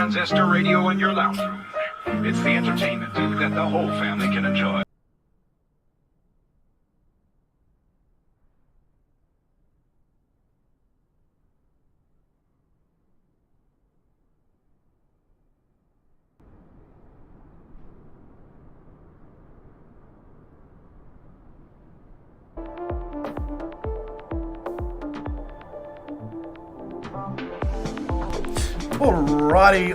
transistor radio in your lounge room. It's the entertainment that the whole family can enjoy. Alrighty.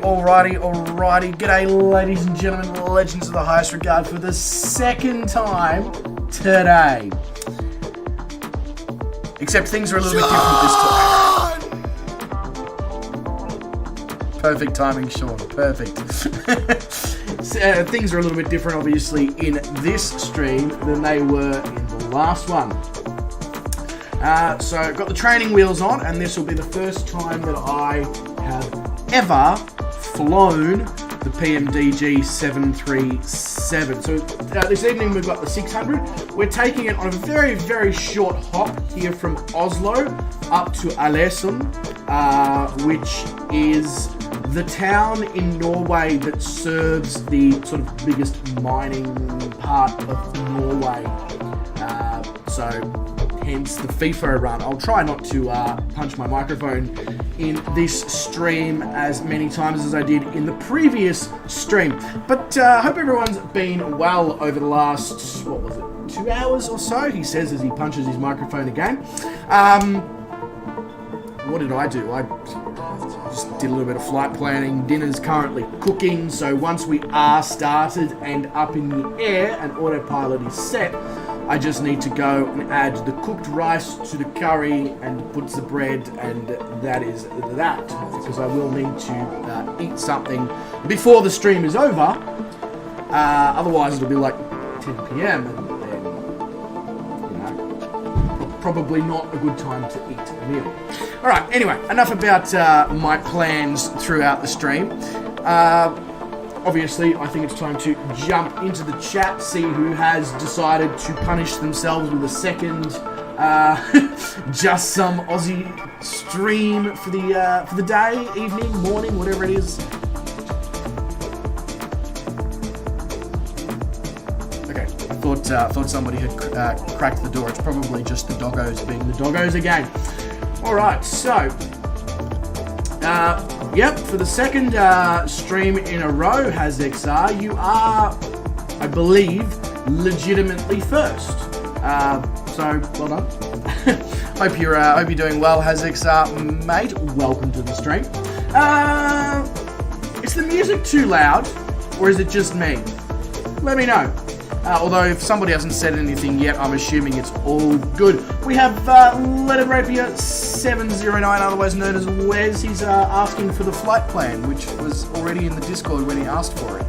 G'day, ladies and gentlemen, legends of the highest regard for the second time today. Except things are a little bit different this time. Perfect timing, Sean. Perfect. Things are a little bit different, obviously, in this stream than they were in the last one. So I've got the training wheels on, and this will be the first time that I have ever flown the PMDG 737. So this evening we've got the 600. We're taking it on a very, very short hop here from Oslo up to ALESUND, which is the town in Norway that serves the sort of biggest mining part of Norway. So hence the FIFO run. I'll try not to punch my microphone in this stream as many times as I did in the previous stream. But I hope everyone's been well over the last, 2 hours or so, he says as he punches his microphone again. What did I do? I just did a little bit of flight planning. Dinner's currently cooking, so once we are started and up in the air and autopilot is set, I just need to go and add the cooked rice to the curry and put the bread, and that is that. Because I will need to eat something before the stream is over. Otherwise, it'll be like 10 p.m. and then, probably not a good time to eat a meal. All right. Anyway, enough about my plans throughout the stream. Obviously, I think it's time to jump into the chat, see who has decided to punish themselves with a second just some Aussie stream for the day, evening, morning, whatever it is. Okay, I thought somebody had cracked the door. It's probably just the doggos being the doggos again. All right, so. Yep, for the second stream in a row, HazXR, you are, I believe, legitimately first. So, well done. hope you're doing well, HazXR, mate. Welcome to the stream. Is the music too loud, or is it just me? Let me know. Although if somebody hasn't said anything yet, I'm assuming it's all good. We have Leonard Rapier 709, otherwise known as Wes. He's asking for the flight plan, which was already in the Discord when he asked for it.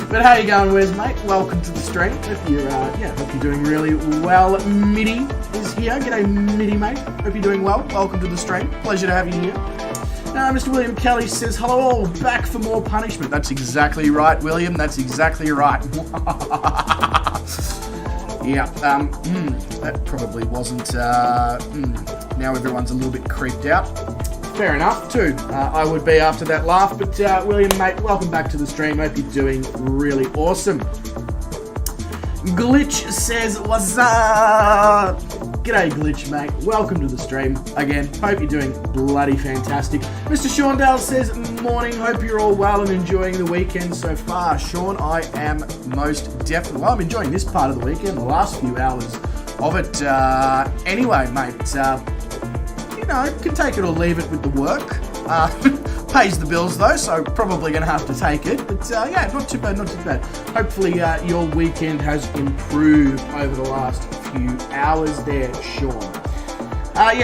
But how you going, Wes, mate? Welcome to the stream. Hope you're doing really well. Mitty is here. G'day, Mitty, mate. Hope you're doing well. Welcome to the stream. Pleasure to have you here. Mr. William Kelly says, hello all, back for more punishment. That's exactly right, William. That's exactly right. Yeah, that probably wasn't, now everyone's a little bit creeped out. Fair enough, too. I would be after that laugh, but William, mate, welcome back to the stream. Hope you're doing really awesome. Glitch says, what's up? G'day, Glitch, mate. Welcome to the stream. Again, hope you're doing bloody fantastic. Mr. Shaundale says, morning. Hope you're all well and enjoying the weekend so far. Sean, I am most definitely. Well, I'm enjoying this part of the weekend, the last few hours of it. Anyway, mate, can take it or leave it with the work. Pays the bills, though, so probably going to have to take it. But, yeah, not too bad. Hopefully, your weekend has improved over the last few hours there, Sean.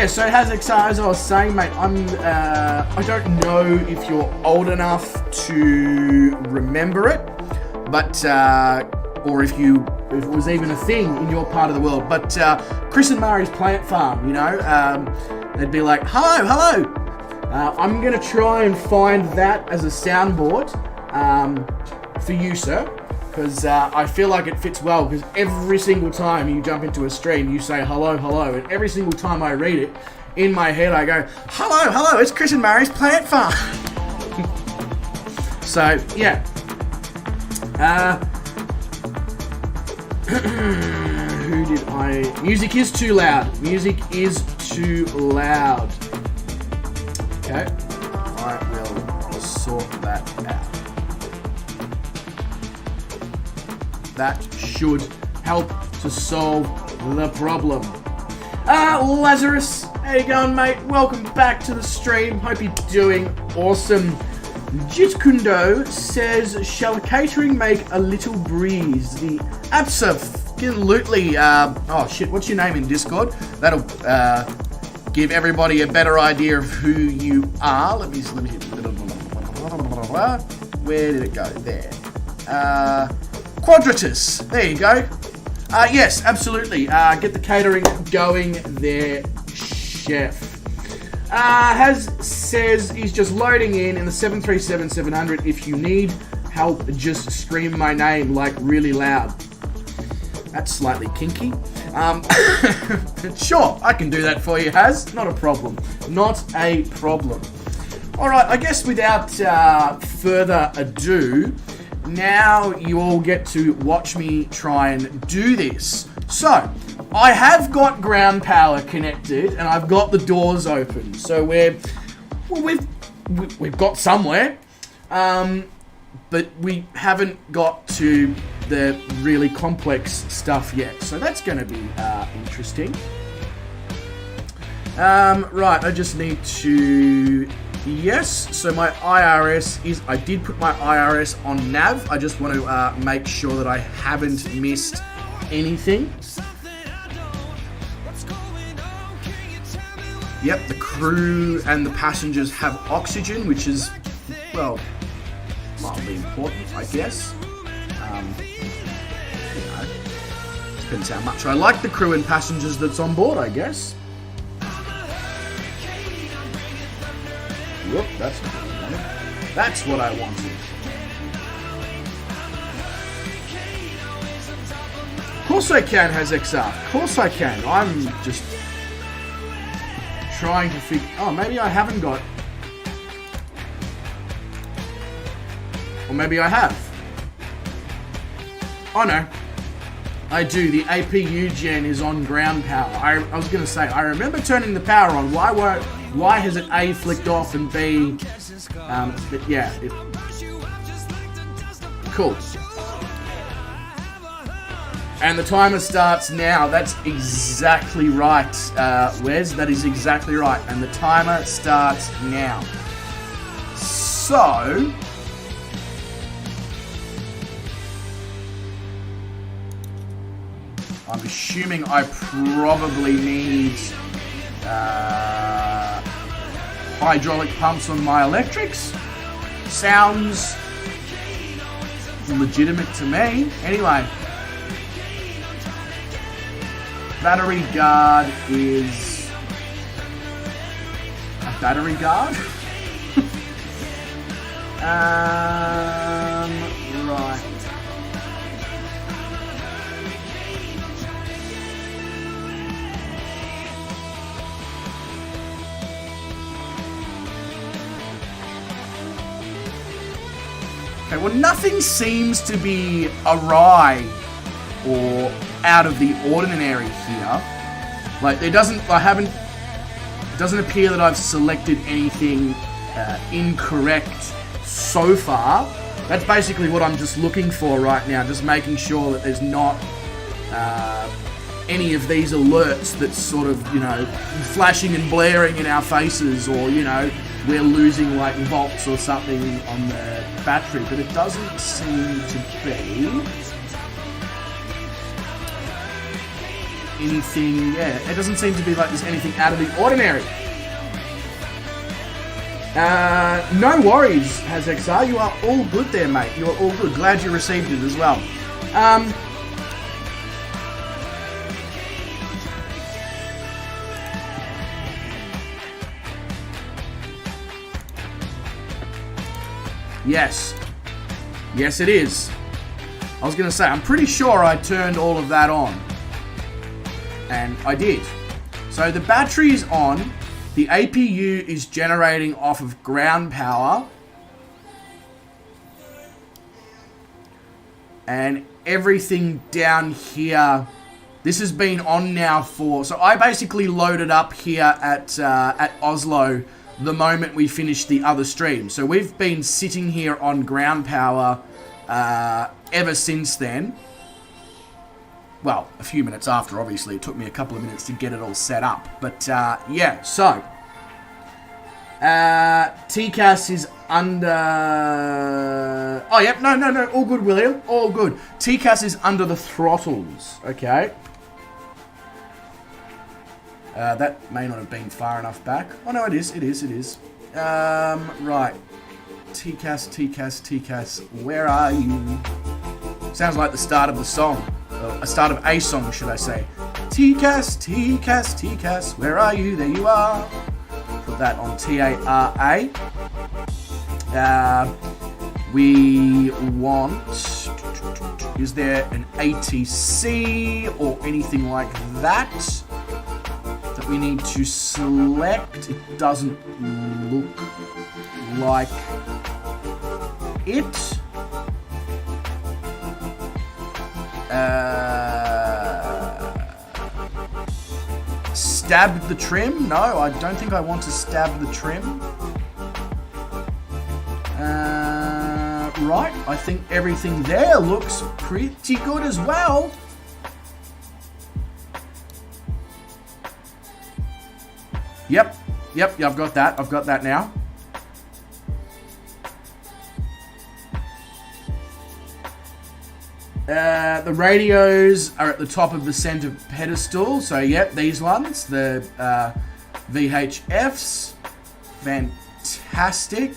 So HazXR, as I was saying, mate, I don't know if you're old enough to remember it, but, or if it was even a thing in your part of the world, but Chris and Murray's plant farm, they'd be like, hello. I'm going to try and find that as a soundboard for you, sir, because I feel like it fits well, because every single time you jump into a stream, you say hello, and every single time I read it, in my head I go, hello, it's Chris and Mary's plant farm. So, yeah. Who did I... Music is too loud. Music is too loud. Okay. I will sort that out. That should help to solve the problem. Lazarus, how you going, mate? Welcome back to the stream. Hope you're doing awesome. Jitkundo says, shall catering make a little breeze? The absolutely. Oh shit, what's your name in Discord? That'll give everybody a better idea of who you are. Let me. Where did it go? There. Quadratus. There you go. Yes, absolutely. Get the catering going there, chef. Says he's just loading in the 737-700. If you need help, just scream my name like really loud. That's slightly kinky. Sure, I can do that for you, Haz. Not a problem. Not a problem. Alright, I guess without further ado, now you all get to watch me try and do this. So, I have got ground power connected and I've got the doors open. So we've got somewhere, but we haven't got to the really complex stuff yet. So that's going to be interesting. Right, I just need to... Yes, so my IRS is... I did put my IRS on nav. I just want to make sure that I haven't missed anything. Yep, the crew and the passengers have oxygen, which is, well, mildly important, I guess. You know, depends how much I like the crew and passengers that's on board, I guess. Whoop, that's not what I wanted. That's what I wanted. Of course I can, has XR. Of course I can. I'm just trying to figure... Oh, maybe I haven't got... Or maybe I have. Oh, no. I do. The APU gen is on ground power. I was going to say, I remember turning the power on. Why has it A, flicked off, and B... but yeah. Cool. And the timer starts now. That's exactly right, Wes. That is exactly right. And the timer starts now. So... I'm assuming I probably need hydraulic pumps on my electrics. Sounds legitimate to me. Anyway. Battery guard is a battery guard. Right. Okay, well, nothing seems to be awry or out of the ordinary here. Like, it doesn't appear that I've selected anything incorrect so far. That's basically what I'm just looking for right now, just making sure that there's not any of these alerts that's sort of, you know, flashing and blaring in our faces, or, you know, we're losing like volts or something on the battery, but it doesn't seem to be anything, yeah, it doesn't seem to be like there's anything out of the ordinary. No worries, HazXR, you are all good there, mate. You are all good. Glad you received it as well. Yes. Yes, it is. I was going to say, I'm pretty sure I turned all of that on. And I did. So the battery is on. The APU is generating off of ground power. And everything down here, this has been on now for... So I basically loaded up here at Oslo the moment we finished the other stream. So we've been sitting here on ground power ever since then. Well, a few minutes after, obviously. It took me a couple of minutes to get it all set up. But, yeah, so... TCAS is under... Oh, yep, no, all good, William. All good. TCAS is under the throttles, okay? That may not have been far enough back. Oh, no, it is. Right. TCAS, where are you? Sounds like the start of the song. A start of a song, should I say. TCAS, where are you? There you are. Put that on TARA. We want... Is there an ATC or anything like that that we need to select? It doesn't look like it. Stab the trim? No, I don't think I want to stab the trim. Right, I think everything there looks pretty good as well. Yep, I've got that now. The radios are at the top of the center pedestal. So, yep, these ones, the VHFs. Fantastic.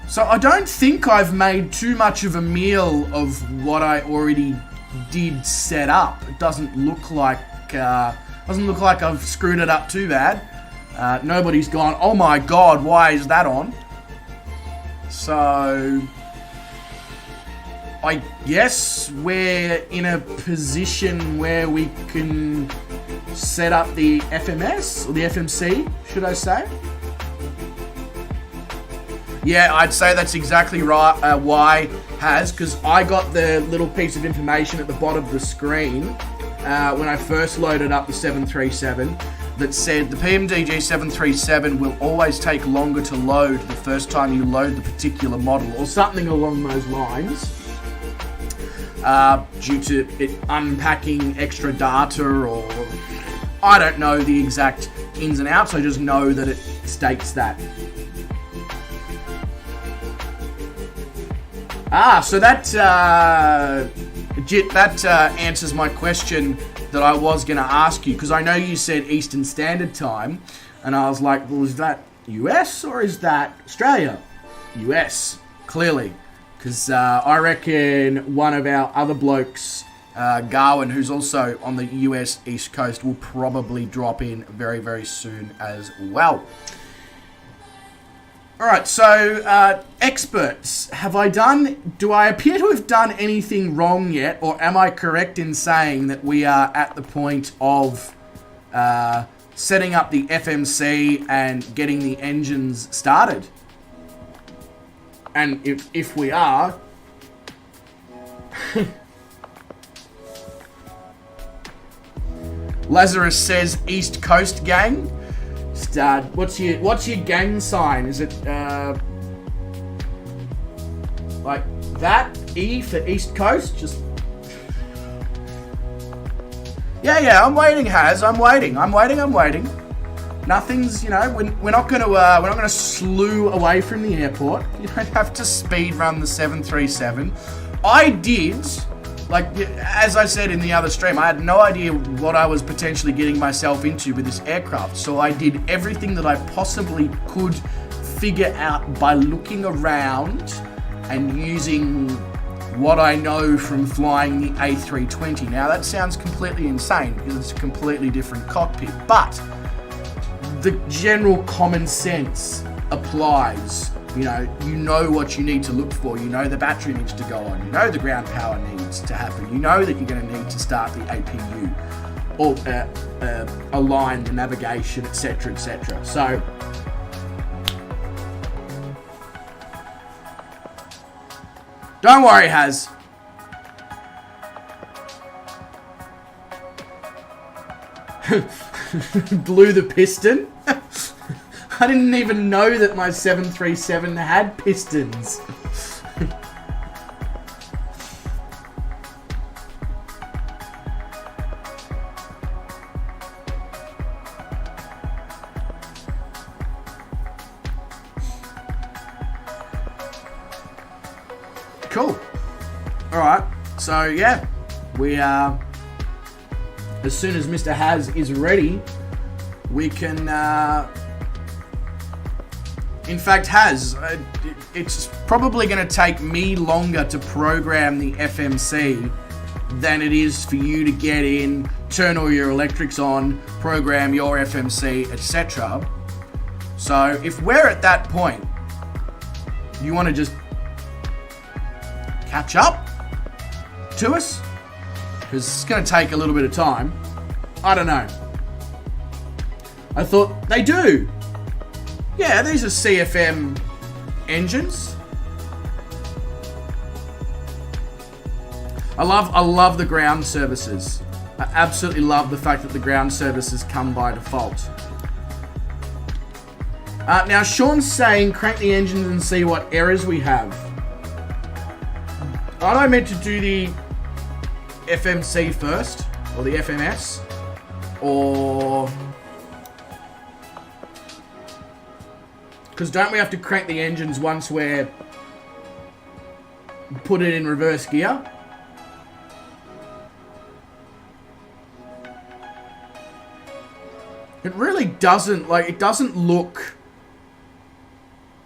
So, I don't think I've made too much of a meal of what I already did set up. It doesn't look like I've screwed it up too bad. Nobody's gone, oh my god, why is that on? So... I guess we're in a position where we can set up the FMS, or the FMC, should I say? Yeah, I'd say that's exactly right, why has, because I got the little piece of information at the bottom of the screen when I first loaded up the 737 that said the PMDG 737 will always take longer to load the first time you load the particular model, or something along those lines. Due to it unpacking extra data, or I don't know the exact ins and outs, I just know that it states that. So that answers my question that I was going to ask you, because I know you said Eastern Standard Time, and I was like, well, is that US or is that Australia? US, clearly. Because I reckon one of our other blokes, Garwin, who's also on the US East Coast, will probably drop in very, very soon as well. Alright, so experts, do I appear to have done anything wrong yet, or am I correct in saying that we are at the point of setting up the FMC and getting the engines started? And if we are, Lazarus says East Coast gang. What's your gang sign? Is it like that? E for East Coast? Just yeah. I'm waiting, Haz. I'm waiting. Nothing's, we're not gonna slew away from the airport. You don't have to speed run the 737. I did, as I said in the other stream, I had no idea what I was potentially getting myself into with this aircraft. So I did everything that I possibly could figure out by looking around and using what I know from flying the A320. Now that sounds completely insane because it's a completely different cockpit, but the general common sense applies. You know what you need to look for. You know the battery needs to go on. You know the ground power needs to happen. You know that you're going to need to start the APU. align the navigation, etc., etc. So don't worry, Haz. Blew the piston. I didn't even know that my 737 had pistons. Cool. Alright, so yeah, we are, as soon as Mr. Haz is ready, we can, in fact, Haz, it's probably going to take me longer to program the FMC than it is for you to get in, turn all your electrics on, program your FMC, etc. So if we're at that point, you want to just catch up to us, because it's going to take a little bit of time. I don't know. I thought they do. Yeah, these are CFM engines. I love the ground services. I absolutely love the fact that the ground services come by default. Now Sean's saying crank the engines and see what errors we have. Aren't I meant to do the FMC first? Or the FMS? Or... because don't we have to crank the engines once we're... put it in reverse gear? It really doesn't, like, it doesn't look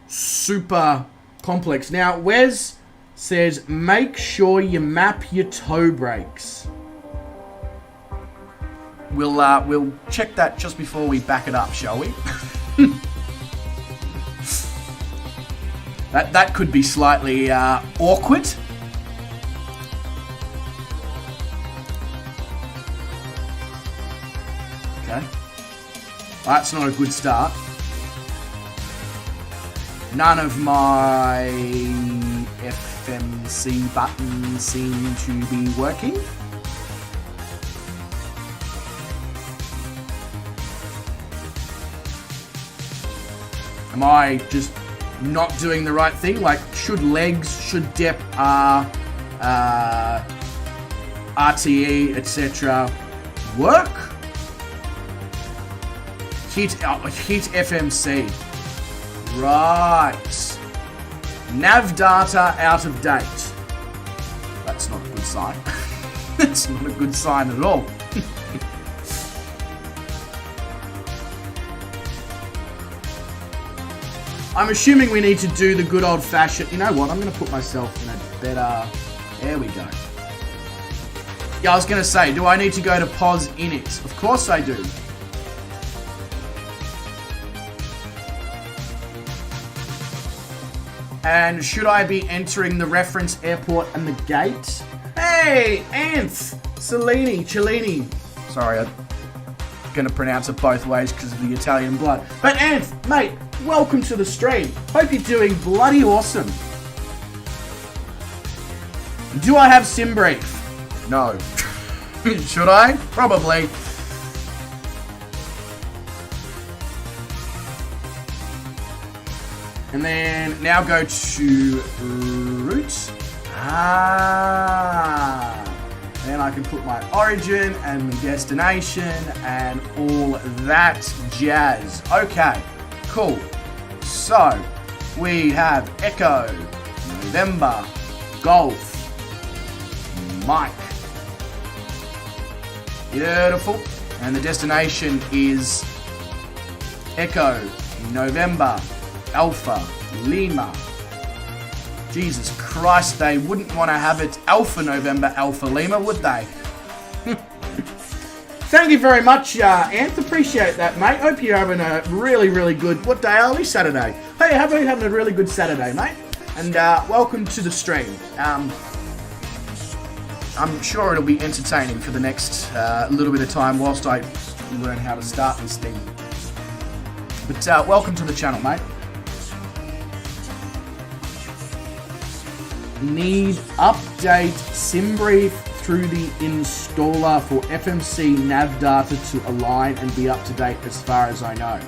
super complex. Now, Wes says, make sure you map your toe brakes. We'll check that just before we back it up, shall we? That could be slightly awkward. Okay. That's not a good start. None of my FMC buttons seem to be working. Am I just not doing the right thing? Like, should legs, should DEP R, RTE, etc. work? Hit FMC. Right. Nav data out of date. That's not a good sign. That's not a good sign at all. I'm assuming we need to do the good old fashioned... You know what? I'm going to put myself in a better... There we go. Yeah, I was going to say, do I need to go to POS init? Of course I do. And should I be entering the reference airport and the gate? Hey, Anth! Cellini. Sorry, I'm going to pronounce it both ways because of the Italian blood. But Anth, mate, welcome to the stream. Hope you're doing bloody awesome. Do I have sim brief? No. Should I? Probably. And then now go to route. Then I can put my origin and the destination and all that jazz. Okay, cool. So we have Echo, November, Golf, Mike. Beautiful. And the destination is Echo, November, Alpha, Lima. Jesus Christ, they wouldn't want to have it Alpha November, Alpha Lima, would they? Thank you very much, Anth. Appreciate that, mate. Hope you're having a really, really good... What day are we? Saturday. Hey, hope you're having a really good Saturday, mate. And welcome to the stream. I'm sure it'll be entertaining for the next little bit of time whilst I learn how to start this thing. But welcome to the channel, mate. Need update SimBrief through the installer for FMC nav data to align and be up to date as far as I know.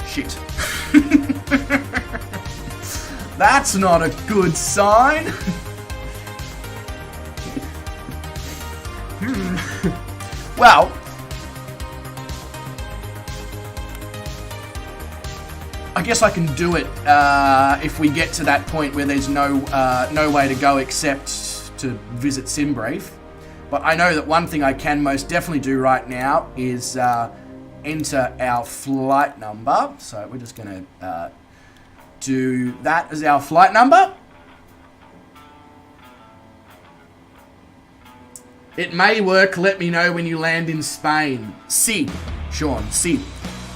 Shit. That's not a good sign. Well, I guess I can do it if we get to that point where there's no way to go except to visit SimBrief. But I know that one thing I can most definitely do right now is enter our flight number. So we're just going to do that as our flight number. It may work. Let me know when you land in Spain. Si, Sean, si.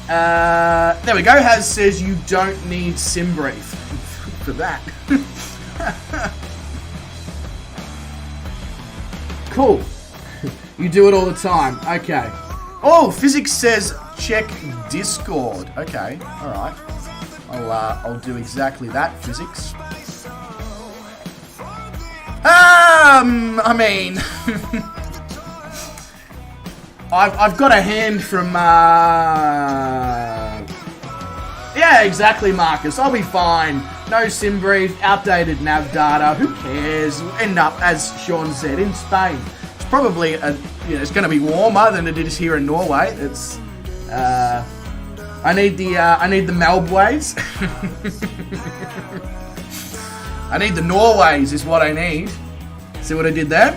There we go. Has says you don't need SimBrief for that. Cool. You do it all the time. Okay. Oh, Physics says check Discord. Okay. All right. I'll do exactly that, Physics. I mean, I've got a hand from, yeah, exactly, Marcus. I'll be fine. No SimBrief, outdated nav data. Who cares? We'll end up, as Sean said, in Spain. It's probably, it's going to be warmer than it is here in Norway. It's, I need the Melbways. I need the Norways is what I need. See what I did there?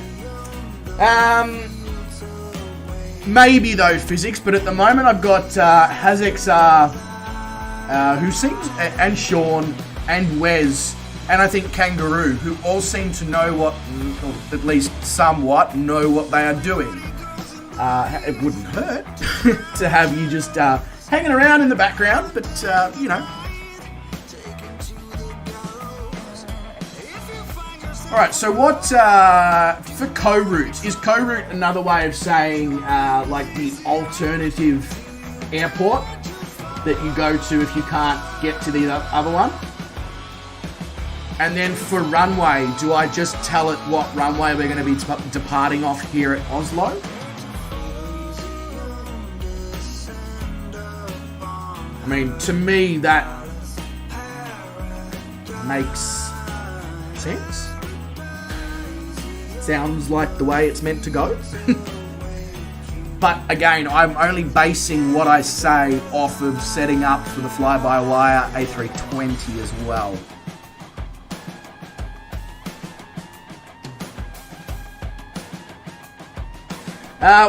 Maybe though, Physics, but at the moment I've got Hazexar, who sings, and Sean, and Wes, and I think Kangaroo, who all seem to know what, or at least somewhat, know what they are doing. It wouldn't hurt to have you just hanging around in the background, but, you know. Alright, so what, for co-route, is co-route another way of saying, like the alternative airport that you go to if you can't get to the other one? And then for runway, do I just tell it what runway we're going to be departing off here at Oslo? I mean, to me, that makes sense. Sounds like the way it's meant to go. But again, I'm only basing what I say off of setting up for the fly-by-wire A320 as well.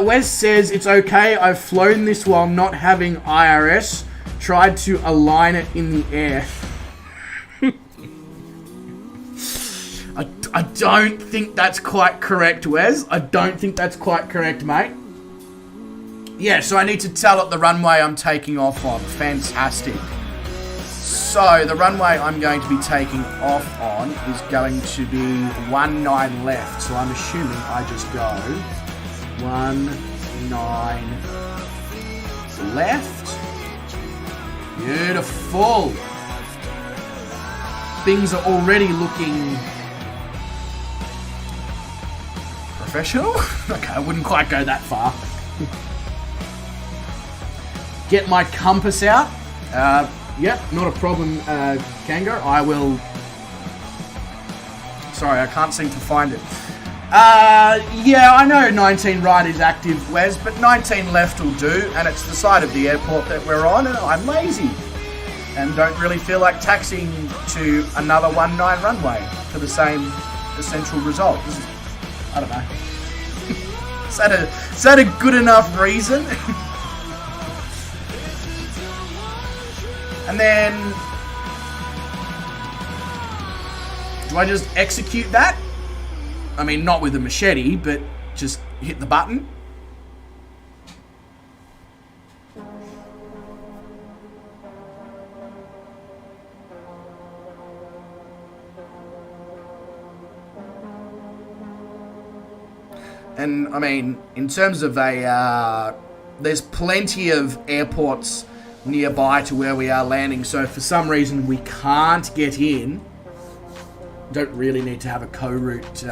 Wes says, it's okay, I've flown this while not having IRS. Tried to align it in the air. I don't think that's quite correct, Wes. I don't think that's quite correct, mate. Yeah, so I need to tell it the runway I'm taking off on. Fantastic. So, the runway I'm going to be taking off on is going to be 19 left. So I'm assuming I just go 19 left. Beautiful. Things are already looking professional? Okay, I wouldn't quite go that far. Get my compass out. Yep, not a problem, Kango. I will... Sorry, I can't seem to find it. Yeah, I know 19 right is active, Wes, but 19 left will do, and it's the side of the airport that we're on, and I'm lazy. And don't really feel like taxiing to another 19 runway for the same essential result. This is, I don't know. Is that a good enough reason? And then, do I just execute that? I mean, not with a machete, but just hit the button. And, I mean, in terms of there's plenty of airports nearby to where we are landing, so if for some reason we can't get in, don't really need to have a co-route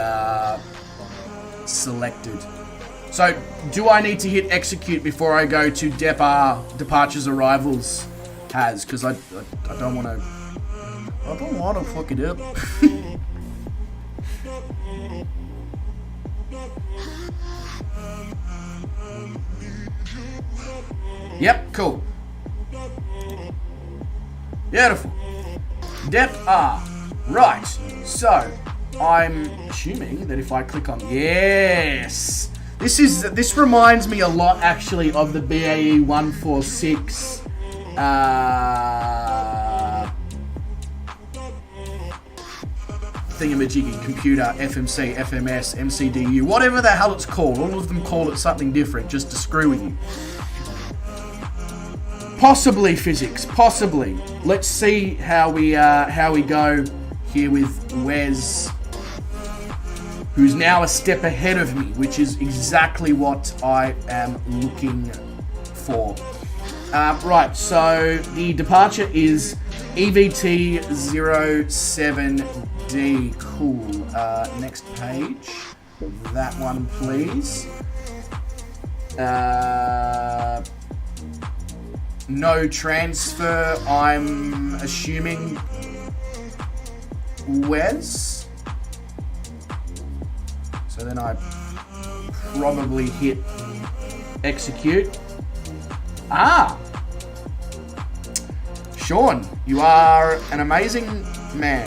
selected. So, do I need to hit execute before I go to departures arrivals? Because I don't want to. I don't want to fuck it up. Yep, cool. Beautiful. Depth R. Right. So, I'm assuming that if I click on yes, this reminds me a lot actually of the BAE 146 thingamajiggy computer, FMC, FMS, MCDU, whatever the hell it's called. All of them call it something different just to screw with you. Possibly physics, possibly. Let's see how we go here with Wes, who's now a step ahead of me, which is exactly what I am looking for. Right, so the departure is EVT 07D. Cool. Next page. That one, please. No transfer, I'm assuming. Wes. So then I probably hit execute. Sean, you are an amazing man.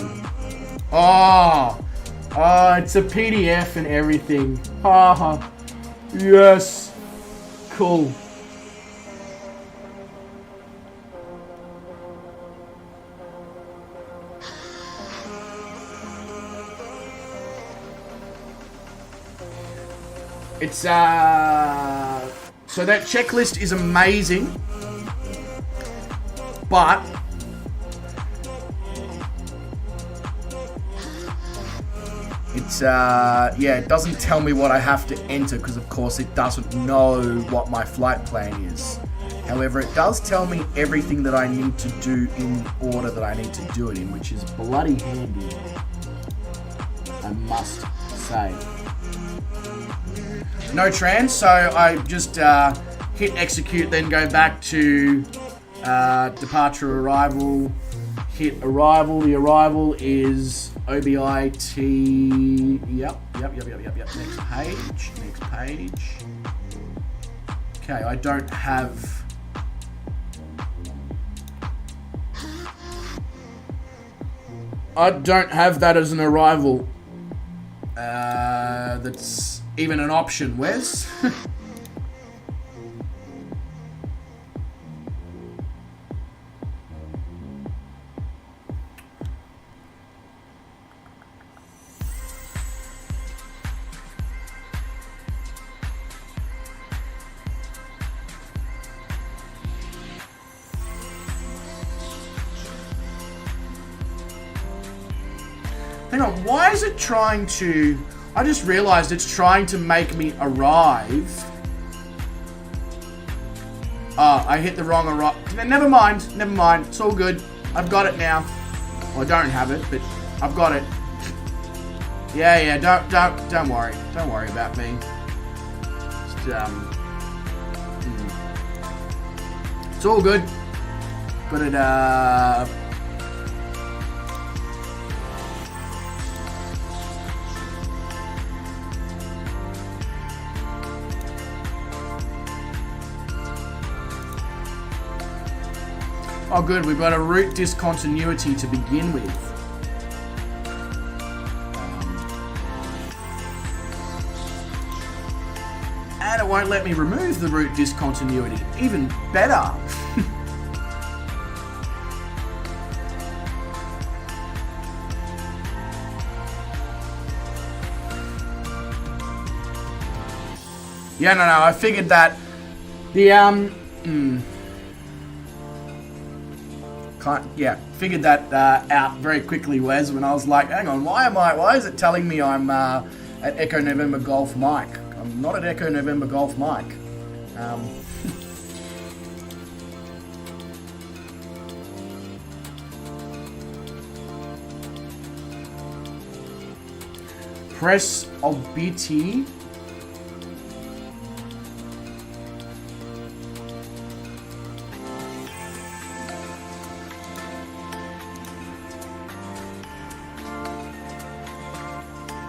Oh, it's a PDF and everything. Yes. Cool. It's, so that checklist is amazing, but it's, it doesn't tell me what I have to enter because, of course, it doesn't know what my flight plan is. However, it does tell me everything that I need to do in the order that I need to do it in, which is bloody handy, I must say. No trans, so I just hit execute, then go back to departure arrival, hit arrival. The arrival is OBIT. Yep. Next page. Okay, I don't have. That as an arrival. That's even an option, Wes. Hang on, why is it trying to... I just realized it's trying to make me arrive. I hit the wrong arrive. Never mind. It's all good. I've got it now. Well, I don't have it, but I've got it. Yeah, don't worry. Don't worry about me. Just, it's all good. Got it, oh good, we've got a route discontinuity to begin with. And it won't let me remove the route discontinuity. Even better. Yeah, no, I figured that the, figured that out very quickly, Wes, when I was like, hang on, why is it telling me I'm at Echo November Golf Mike? I'm not at Echo November Golf Mike. Press Obiti.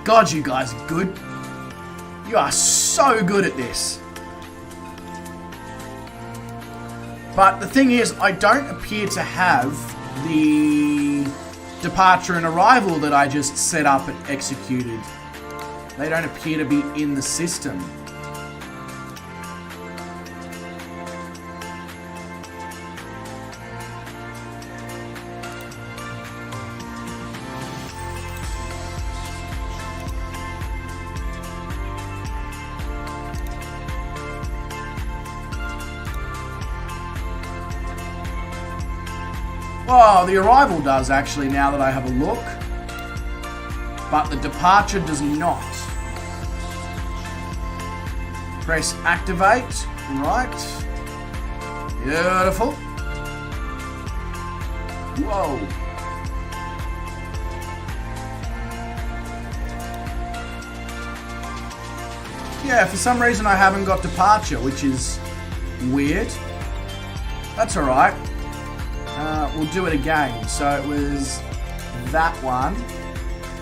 God, you guys are good. You are so good at this. But the thing is, I don't appear to have the departure and arrival that I just set up and executed. They don't appear to be in the system. Oh, the arrival does actually, now that I have a look. But the departure does not. Press activate. Right. Beautiful. Whoa. Yeah, for some reason I haven't got departure, which is weird. That's alright. We'll do it again. So it was that one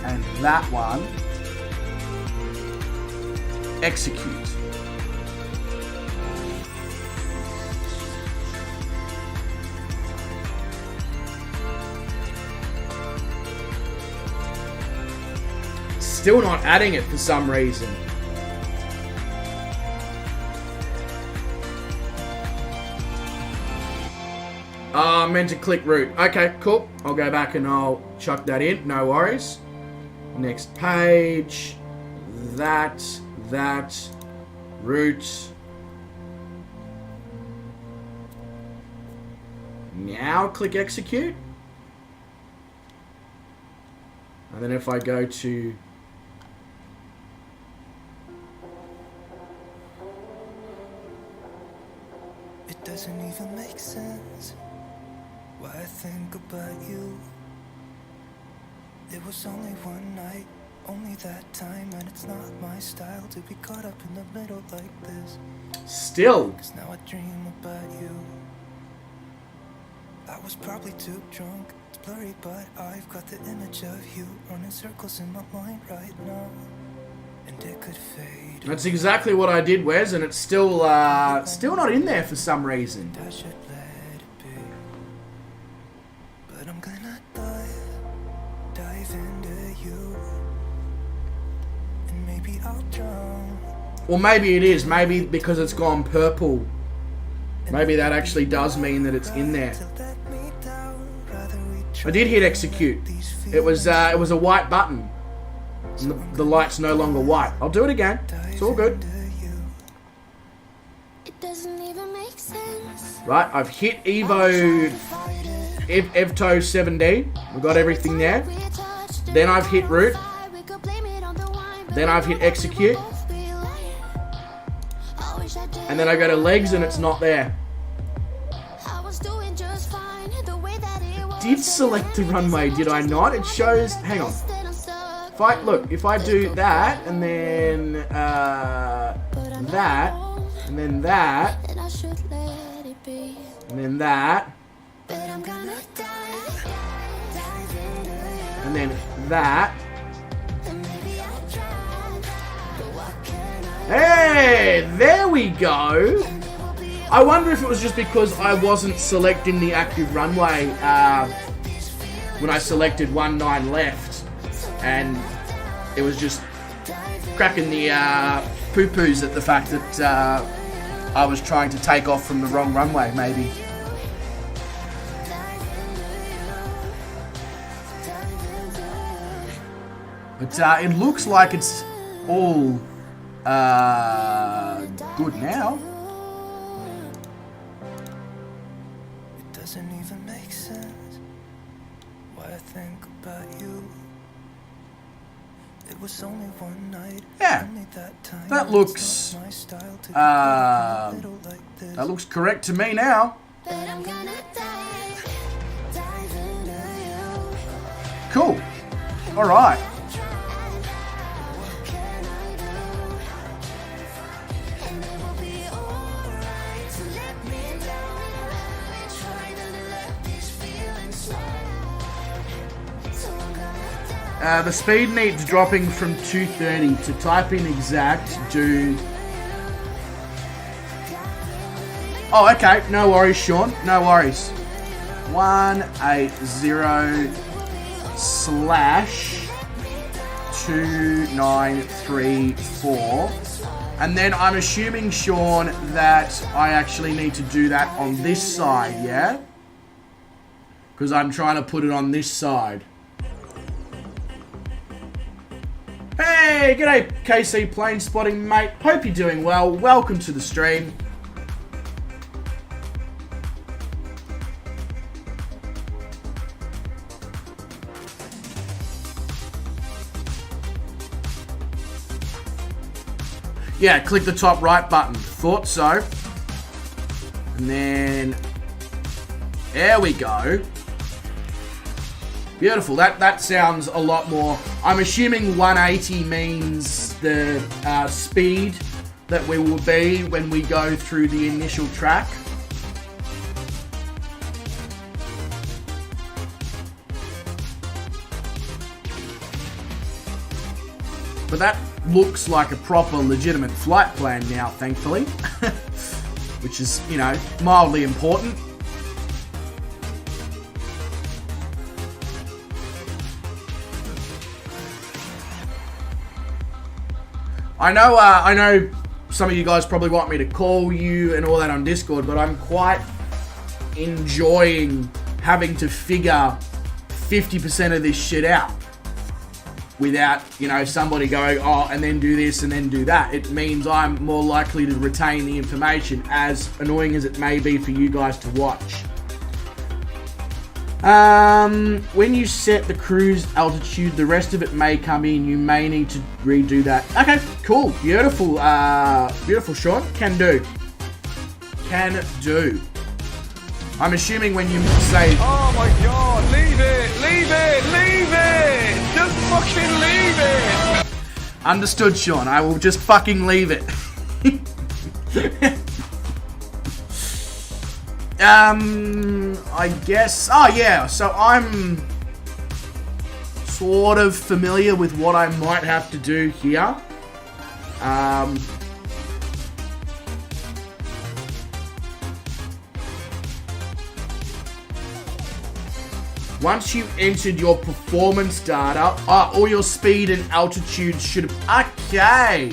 and that one. Execute. Still not adding it for some reason. I meant to click route. Okay, cool. I'll go back and I'll chuck that in. No worries. Next page. That. Route. Now click execute. And then if I go to... It doesn't even make sense why I think about you. It was only one night, only that time, and it's not my style to be caught up in the middle like this. Still. 'Cause now I dream about you. I was probably too drunk, it's blurry, but I've got the image of you running circles in my mind right now. And it could fade. That's exactly what I did, Wes, and it's still not in there for some reason. I should let it be. But I'm gonna dive into you. And maybe I'll drown. Or maybe it is. Maybe because it's gone purple. Maybe that actually does mean that it's in there. I did hit execute. It was a white button. The light's no longer white. I'll do it again. It's all good. It doesn't even make sense. Right, I've hit Evo Evto 17. We've got everything there. Then I've hit route. Then I've hit execute. And then I go to legs and it's not there. Did select the runway, did I not? It shows, hang on. If I do that, and then that, and then that, and then that, and then that. Hey, there we go. I wonder if it was just because I wasn't selecting the active runway when I selected 19 left. And it was just cracking the poo-poos at the fact that I was trying to take off from the wrong runway, maybe. But it looks like it's all good now. It doesn't even make sense why I think about you. It was only one night. Yeah. Only that time. That looks, My style to that looks correct to me now. But I'm gonna dive into you. Cool. Alright. What can I do? And it will be alright. So let me down. We try to let these feelings slide. So I'm gonna dive. The speed needs dropping from 230 to type in exact, do... Oh, okay. No worries, Sean. No worries. 180 slash 2934. And then I'm assuming, Sean, that I actually need to do that on this side, yeah? Because I'm trying to put it on this side. Hey, g'day KC Plane Spotting, mate. Hope you're doing well. Welcome to the stream. Yeah, click the top right button. Thought so. And then... There we go. Beautiful. That sounds a lot more... I'm assuming 180 means the speed that we will be when we go through the initial track. But that looks like a proper legitimate flight plan now, thankfully. Which is, you know, mildly important. I know some of you guys probably want me to call you and all that on Discord, but I'm quite enjoying having to figure 50% of this shit out without, you know, somebody going, oh, and then do this and then do that. It means I'm more likely to retain the information, as annoying as it may be for you guys to watch. When you set the cruise altitude, the rest of it may come in. You may need to redo that. Okay, cool. Beautiful. Beautiful, Sean. Can do. Can do. I'm assuming when you say... Oh my god, leave it! Leave it! Leave it! Just fucking leave it! Understood, Sean. I will just fucking leave it. I guess... Oh, yeah. So I'm sort of familiar with what I might have to do here. Once you've entered your performance data, all your speed and altitude should... Okay.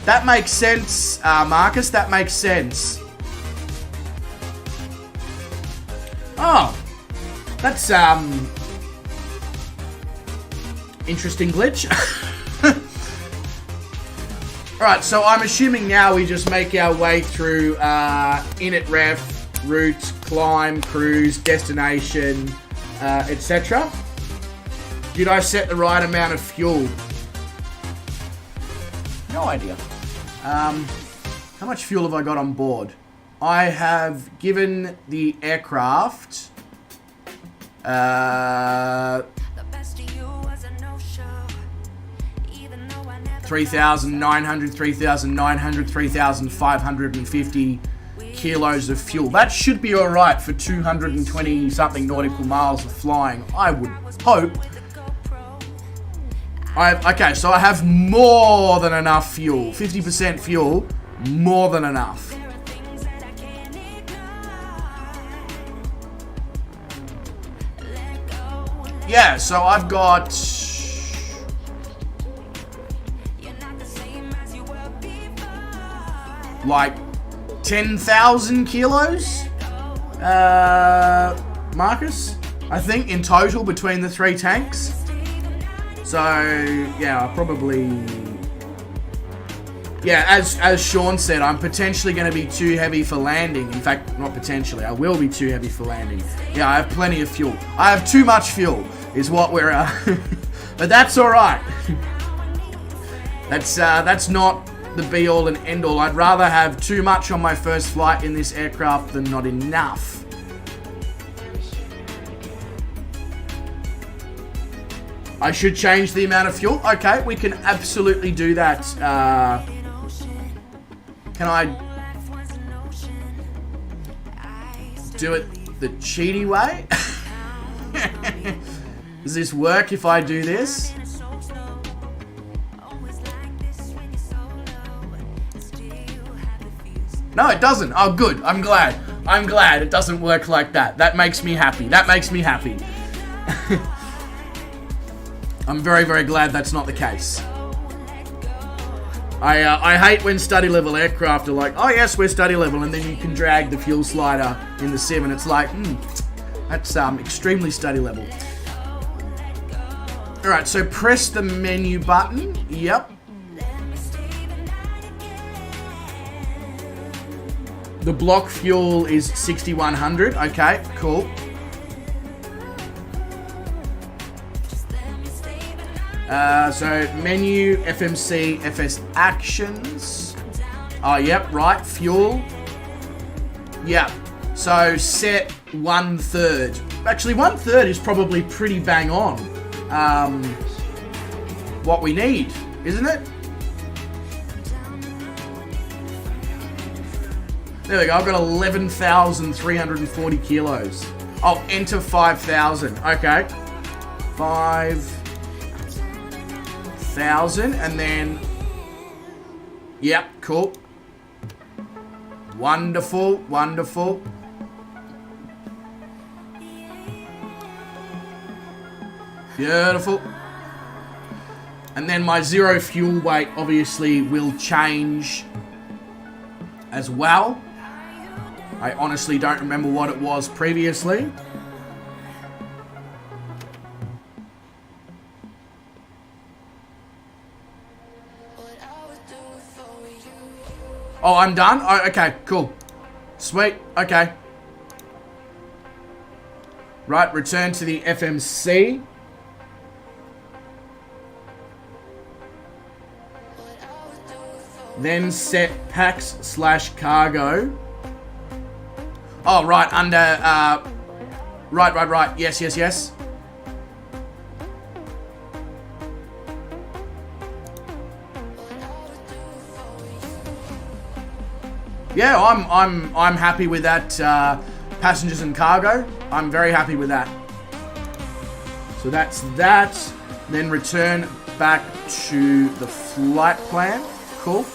That makes sense, Marcus. That makes sense. Oh. That's, interesting glitch. Alright, so I'm assuming now we just make our way through, init ref, route, climb, cruise, destination... etc. Did I set the right amount of fuel? No idea. How much fuel have I got on board? I have given the aircraft 3,900, 3,900, 3,550 kilos of fuel. That should be alright for 220 something nautical miles of flying, I would hope. Okay, so I have more than enough fuel. 50% fuel, more than enough. Yeah, so I've got... like 10,000 kilos, Marcus, I think, in total between the three tanks. So, yeah, probably... Yeah, as Sean said, I'm potentially going to be too heavy for landing. In fact, not potentially, I will be too heavy for landing. Yeah, I have plenty of fuel. I have too much fuel, is what we're... but that's alright. That's not the be-all and end-all. I'd rather have too much on my first flight in this aircraft than not enough. I should change the amount of fuel. Okay, we can absolutely do that. Can I do it the cheaty way? Does this work if I do this? No, it doesn't. Oh, good. I'm glad. I'm glad it doesn't work like that. That makes me happy. That makes me happy. I'm very, very glad that's not the case. I hate when study level aircraft are like, oh yes, we're study level, and then you can drag the fuel slider in the sim, and it's like, that's extremely study level. Alright, so press the menu button. Yep. The block fuel is 6100. Okay, cool. So menu, FMC, FS actions. Oh, yep, right, fuel. Yep. So set 1/3. Actually, 1/3 is probably pretty bang on. What we need, isn't it? There we go, I've got 11,340 kilos. Oh, enter 5,000. Okay. 5,000, and then... Yep, cool. Wonderful, wonderful. Beautiful. And then my zero fuel weight obviously will change as well. I honestly don't remember what it was previously. Oh, I'm done? Oh, okay, cool. Sweet, okay. Right, return to the FMC. Then set packs/cargo. Oh, right, under, right. Yes. Yeah, I'm happy with that, passengers and cargo. I'm very happy with that. So that's that. Then return back to the flight plan. Cool.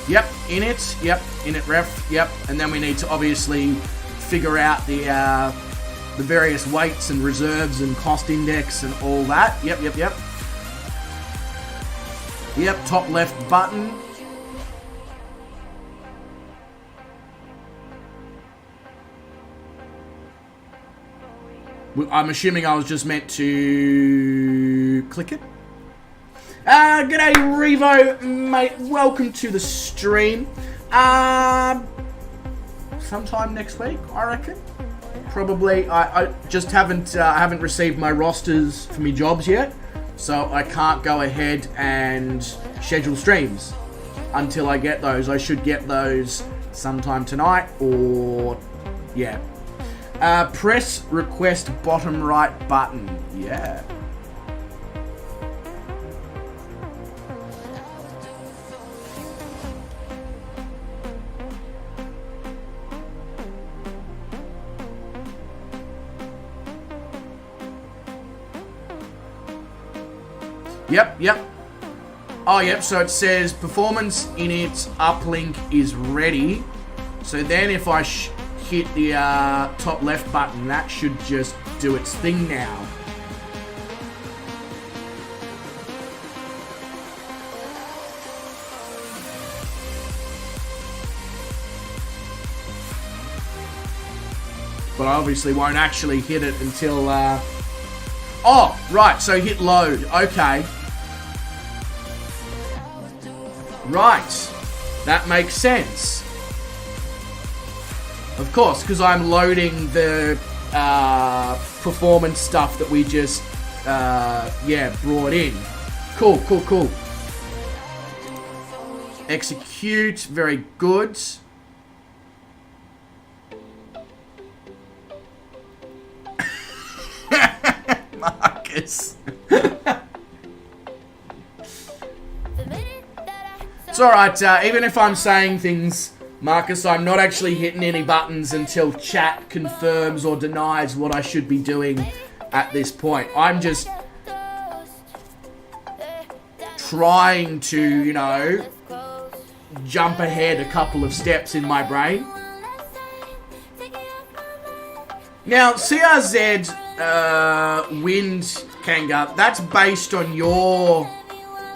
Yep, in it. Yep, in it ref. Yep, and then we need to obviously figure out the various weights and reserves and cost index and all that. Yep. Yep, top left button. I'm assuming I was just meant to click it. G'day Revo, mate. Welcome to the stream. Sometime next week, I reckon. Probably. I just haven't received my rosters for me jobs yet, so I can't go ahead and schedule streams until I get those. I should get those sometime tonight, or yeah. Press request bottom right button. Yeah. Yep. Oh, yep, so it says performance in its uplink is ready. So then if I hit the top left button, that should just do its thing now. But I obviously won't actually hit it until... Oh, right, so hit load. Okay. Right. That makes sense. Of course, because I'm loading the performance stuff that we just, brought in. Cool. Execute. Very good. Marcus. It's alright, even if I'm saying things, Marcus, I'm not actually hitting any buttons until chat confirms or denies what I should be doing at this point. I'm just trying to, you know, jump ahead a couple of steps in my brain. Now, CRZ wind, Kanga, that's based on your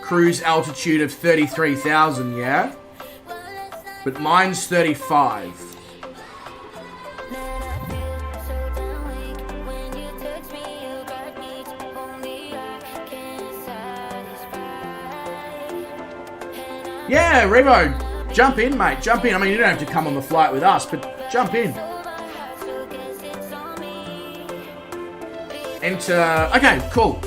cruise altitude of 33,000, yeah? But mine's 35. Yeah, Revo, jump in, mate, jump in. I mean, you don't have to come on the flight with us, but jump in. Enter. Okay, cool.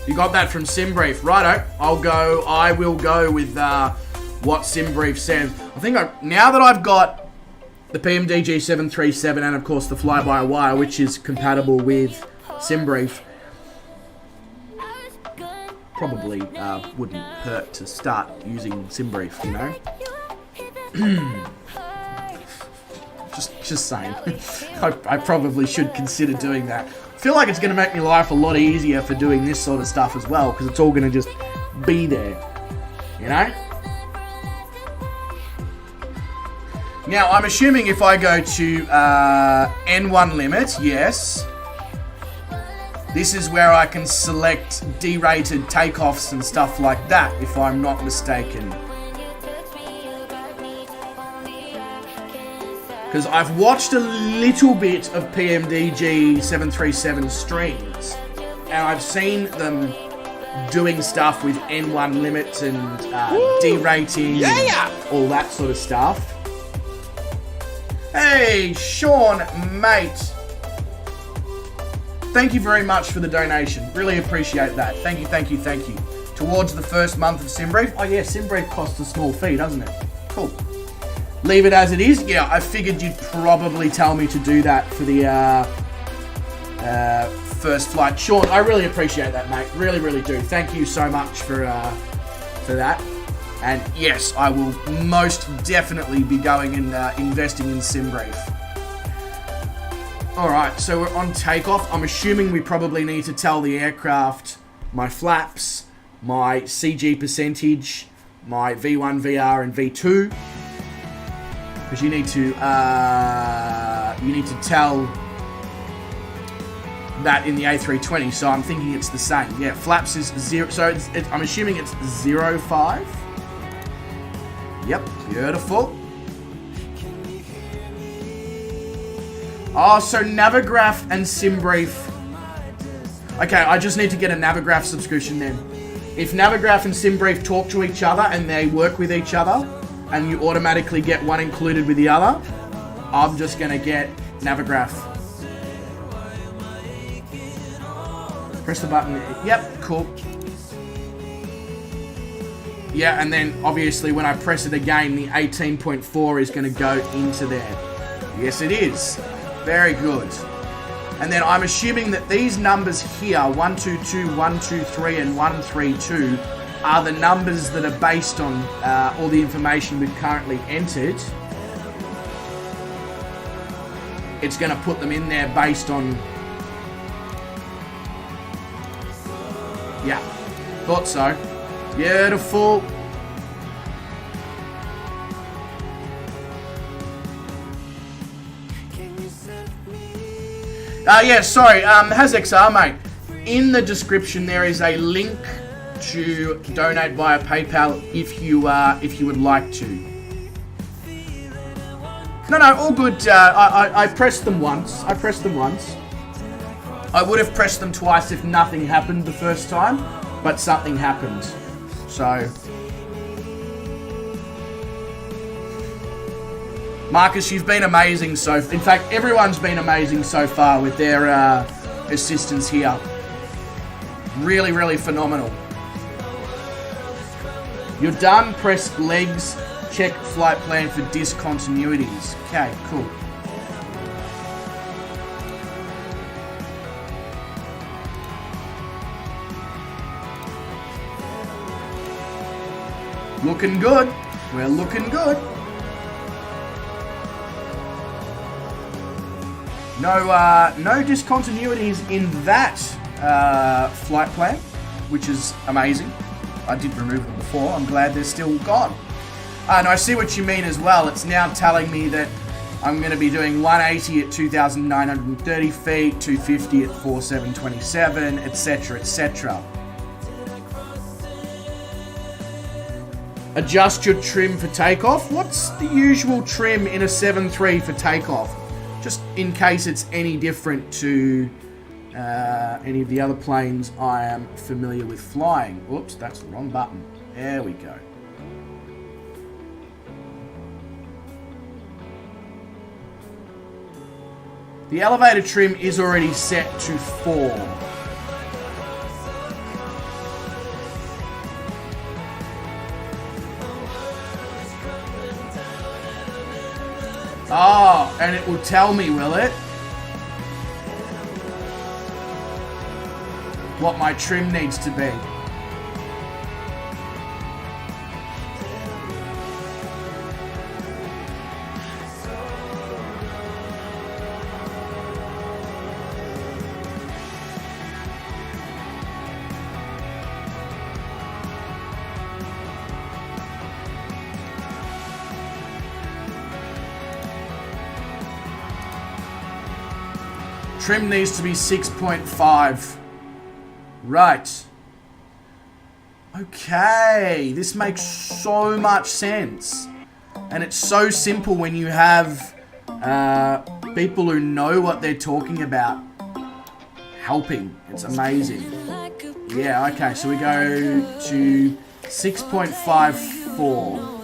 You got that from SimBrief. Righto. I will go with what SimBrief says. I think now that I've got the PMDG 737 and of course the fly-by-wire, which is compatible with SimBrief, probably wouldn't hurt to start using SimBrief, you know? just saying. I probably should consider doing that. I feel like it's going to make my life a lot easier for doing this sort of stuff as well, because it's all going to just be there, you know? Now, I'm assuming if I go to N1 limit, yes, this is where I can select derated takeoffs and stuff like that, if I'm not mistaken. Because I've watched a little bit of PMDG 737 streams, and I've seen them doing stuff with N1 limits and derating and all that sort of stuff. Hey, Sean, mate. Thank you very much for the donation. Really appreciate that. Thank you. Towards the first month of SimBrief. Oh yeah, SimBrief costs a small fee, doesn't it? Cool. Leave it as it is. Yeah, I figured you'd probably tell me to do that for the first flight. Sean, I really appreciate that, mate. Really do. Thank you so much for that. And yes, I will most definitely be going and investing in SimBrief. Alright, so we're on takeoff. I'm assuming we probably need to tell the aircraft my flaps, my CG percentage, my V1, VR, and V2. Because you need to tell that in the A320, so I'm thinking it's the same. Yeah, flaps is 0, so I'm assuming it's 0.5. Yep, beautiful. Oh, so Navigraph and SimBrief. Okay, I just need to get a Navigraph subscription then. If Navigraph and SimBrief talk to each other and they work with each other, and you automatically get one included with the other, I'm just going to get Navigraph. Press the button. Yep, cool. Yeah, and then obviously when I press it again, the 18.4 is going to go into there. Yes, it is. Very good. And then I'm assuming that these numbers here, 122, 123, and 132, are the numbers that are based on all the information we've currently entered. It's going to put them in there based on... Yeah, thought so. Beautiful. Yeah, sorry, HazXR, mate. In the description there is a link to donate via PayPal if you would like to. No, all good. I pressed them once. I would have pressed them twice if nothing happened the first time, but something happened. So, Marcus, you've been amazing. In fact, everyone's been amazing so far with their assistance here. Really, really phenomenal. You're done. Press legs. Check flight plan for discontinuities. Okay, cool. Looking good. We're looking good. No discontinuities in that flight plan, which is amazing. I did remove them before. I'm glad they're still gone. And I see what you mean as well. It's now telling me that I'm going to be doing 180 at 2,930 feet, 250 at 4,727, etc., etc. Adjust your trim for takeoff. What's the usual trim in a 7.3 for takeoff? Just in case it's any different to any of the other planes I am familiar with flying. Oops, that's the wrong button. There we go. The elevator trim is already set to 4. Oh, and it will tell me, will it? What my trim needs to be. Trim needs to be 6.5. Right. Okay. This makes so much sense. And it's so simple when you have people who know what they're talking about helping. It's amazing. Yeah, okay. So we go to 6.54.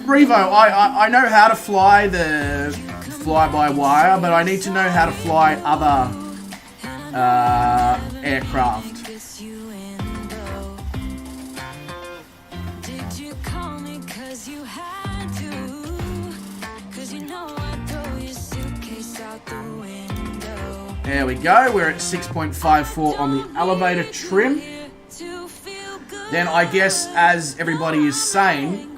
Revo, I know how to fly the fly-by-wire, but I need to know how to fly other aircraft. There we go, we're at 6.54 on the elevator trim. Then I guess, as everybody is saying,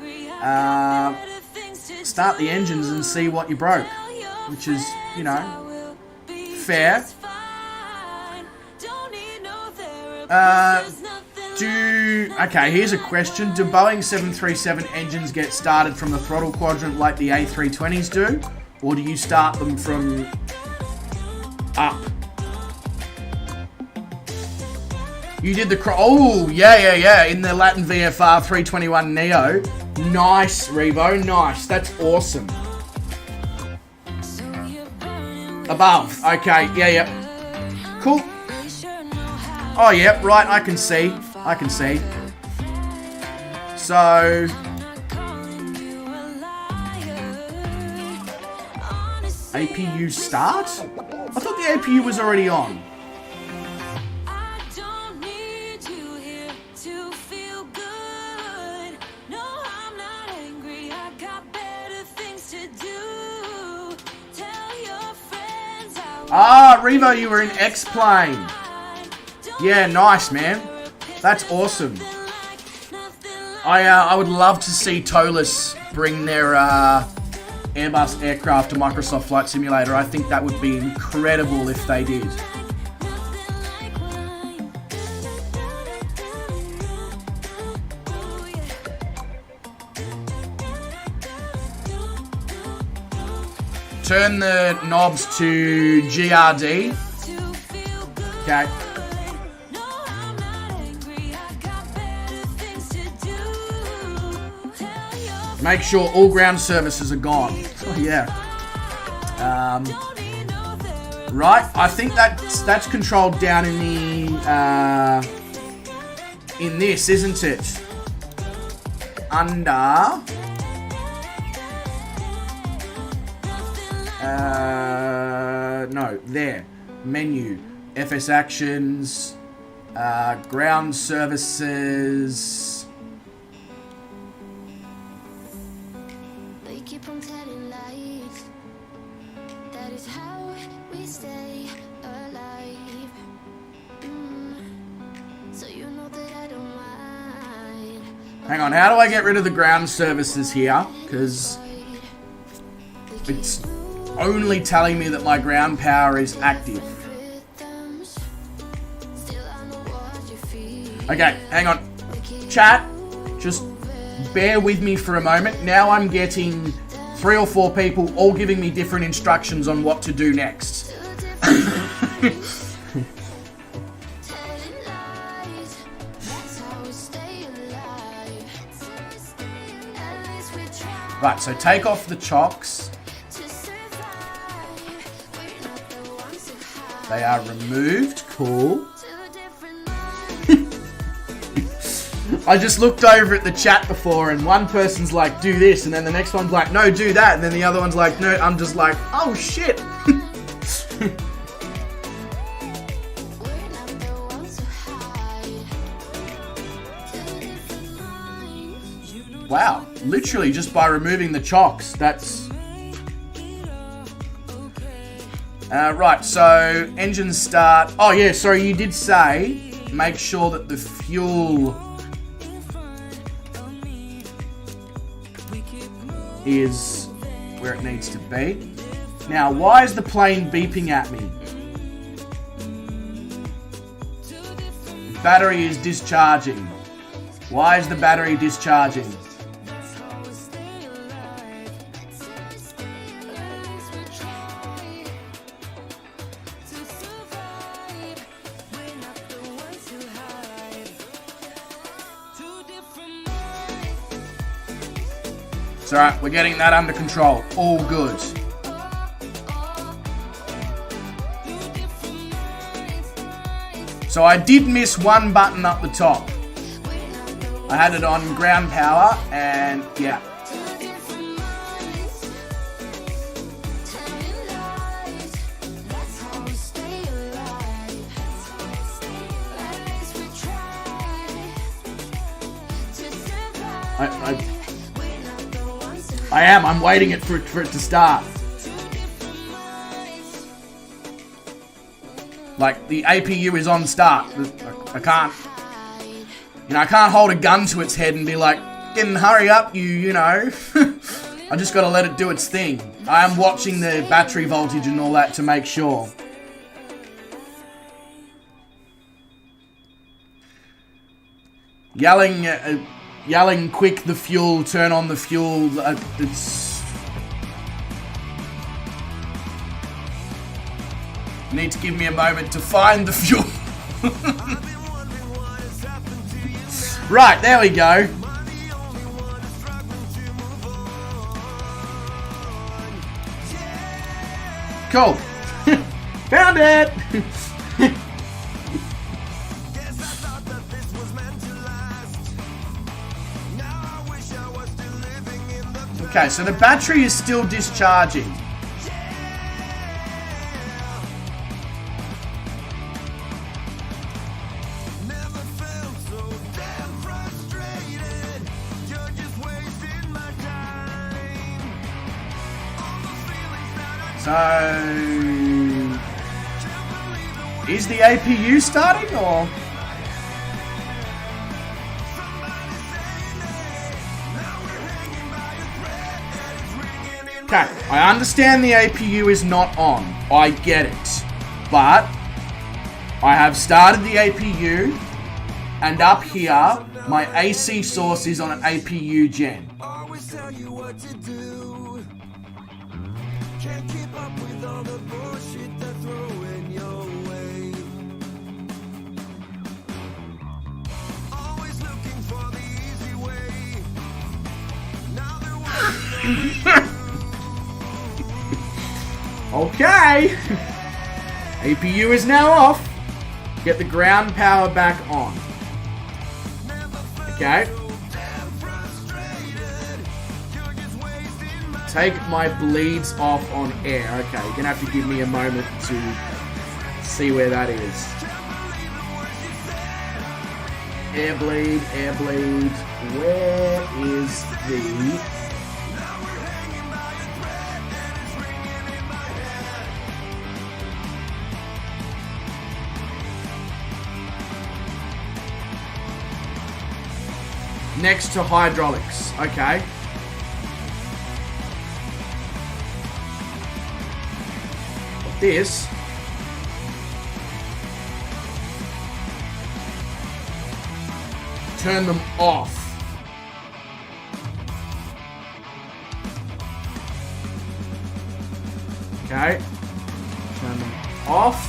start the engines and see what you broke, which is, you know, fair. Okay, here's a question. Do Boeing 737 engines get started from the throttle quadrant like the A320s do? Or do you start them from up? You did the... Oh, yeah. In the Latin VFR 321 Neo. Nice, Revo. Nice. That's awesome. Above. Okay. Yeah. Cool. Oh, yeah. Right. I can see. So... APU start? I thought the APU was already on. Ah, Revo, you were in X-Plane. Yeah, nice, man. That's awesome. I would love to see Tolis bring their Airbus aircraft to Microsoft Flight Simulator. I think that would be incredible if they did. Turn the knobs to GRD. Okay. No, I'm not angry. I got better things to do. Tell your Make sure all ground services are gone. Oh, yeah. don't need no therapy. Right. I think that's controlled down in the in this, isn't it? Under. No, there. Menu. FS actions. Ground services. They keep on telling lies. That is how we stay alive. So you know that I don't mind. Hang on, how do I get rid of the ground services here? Because it's only telling me that my ground power is active. Okay, hang on. Chat, just bear with me for a moment. Now I'm getting 3 or 4 people all giving me different instructions on what to do next. Right, so take off the chocks. They are removed. Cool. I just looked over at the chat before and one person's like, do this, and then the next one's like, no, do that, and then the other one's like, no. I'm just like, oh shit. Wow, literally just by removing the chocks, that's... right, so engine start. Oh yeah, sorry, you did say make sure that the fuel is where it needs to be. Now, why is the plane beeping at me? Battery is discharging. Why is the battery discharging? It's alright, we're getting that under control. All good. So I did miss one button up the top. I had it on ground power and yeah. I am. I'm waiting for it to start. Like, the APU is on start. I can't... You know, I can't hold a gun to its head and be like, "Getting hurry up, you know." I just gotta let it do its thing. I am watching the battery voltage and all that to make sure. Yelling quick the fuel, turn on the fuel, it's... Need to give me a moment to find the fuel. Right, there we go. Cool. Found it! Okay, so the battery is still discharging. So, is the APU starting or? Okay, I understand the APU is not on. I get it. But I have started the APU, and up here, my AC source is on an APU gen. Okay. APU is now off. Get the ground power back on. Okay. Take my bleeds off on air. Okay, you're gonna have to give me a moment to see where that is. Air bleed, air bleed. Where is the... Next to hydraulics. Okay. This. Turn them off. Okay. Turn them off.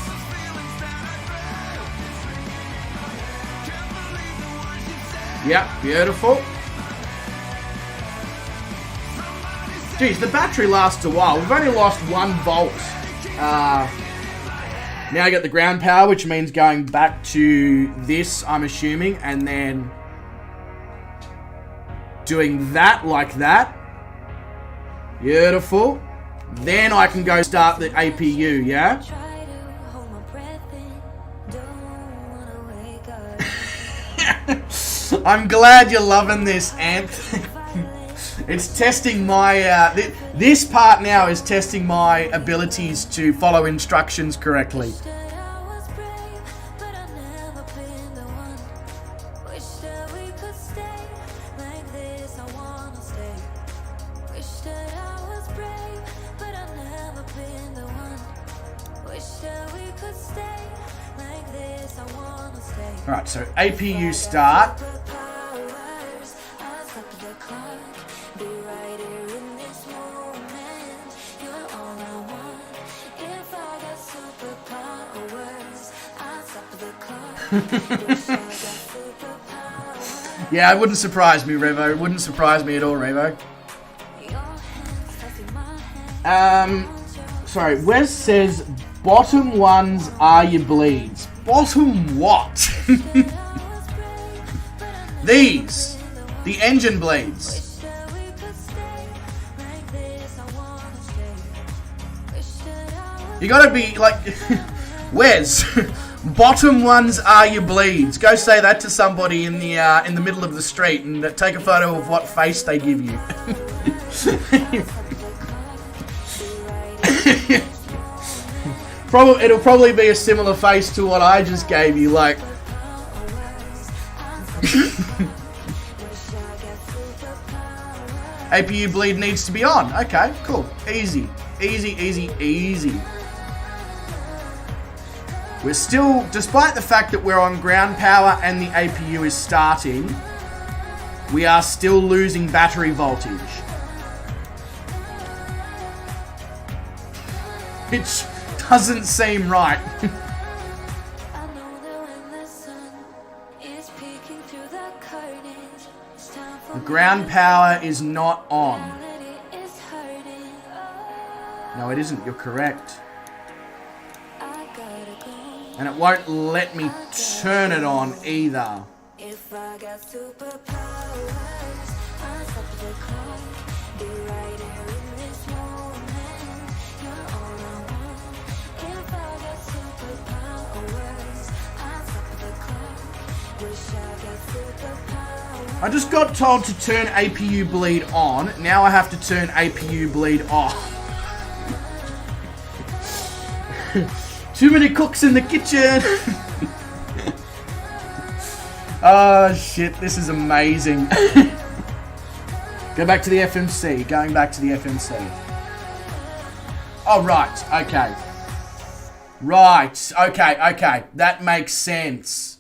Yep, beautiful. Geez, the battery lasts a while. We've only lost 1 volt. Now I get the ground power, which means going back to this, I'm assuming, and then doing that like that. Beautiful. Then I can go start the APU, yeah? I'm glad you're loving this, Ant. It's testing my, this part now is testing my abilities to follow instructions correctly. Alright, so APU start. Yeah, it wouldn't surprise me, Revo. It wouldn't surprise me at all, Revo. Sorry, Wes says bottom ones are your bleeds. Bottom what? These. The engine bleeds. You gotta be like... Wes. Bottom ones are your bleeds. Go say that to somebody in the middle of the street and take a photo of what face they give you. It'll probably be a similar face to what I just gave you, like. APU bleed needs to be on. Okay, cool. Easy. Easy, easy, easy. We're still, despite the fact that we're on ground power and the APU is starting, we are still losing battery voltage. Which doesn't seem right. The ground power is not on. No, it isn't. You're correct. And it won't let me turn it on either. If I got superpowers, I'll stop the clock. Be right here in this moment. You're all I want. If I got superpowers, I'll stop the clock. Wish I got superpowers. I just got told to turn APU bleed on. Now I have to turn APU bleed off. Too many cooks in the kitchen. Oh shit, this is amazing. Go back to the FMC. Going back to the FMC. Oh, right. Okay. Right. Okay. Okay. That makes sense.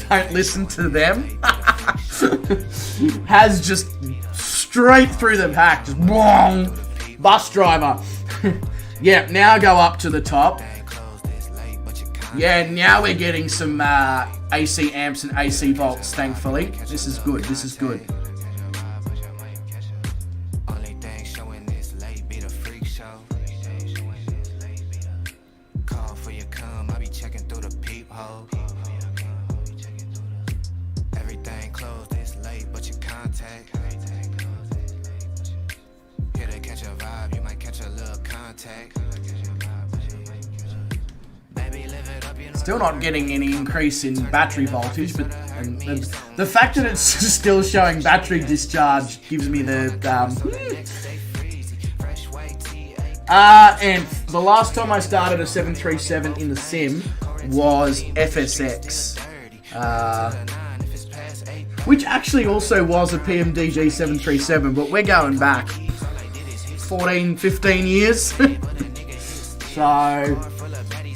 Don't listen to them. Has just straight through the pack. Just wrong. Bus driver. Yeah, now go up to the top. Yeah, now we're getting some AC amps and AC volts, thankfully. This is good, this is good. Still not getting any increase in battery voltage, but and the fact that it's still showing battery discharge gives me the and the last time I started a 737 in the sim was FSX, which actually also was a PMDG 737, but we're going back 14, 15 years. So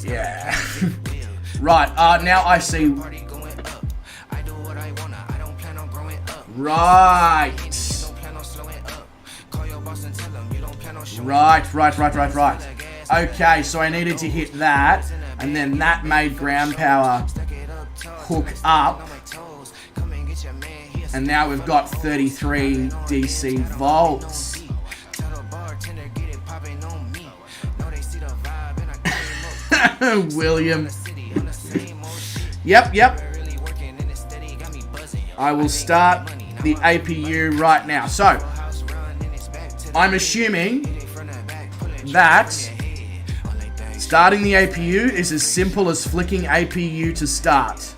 yeah. Right, now I see. Right. Right. Okay, so I needed to hit that, and then that made ground power hook up. And now we've got 33 DC volts. William. Yep. I will start the APU right now. So, I'm assuming that starting the APU is as simple as flicking APU to start.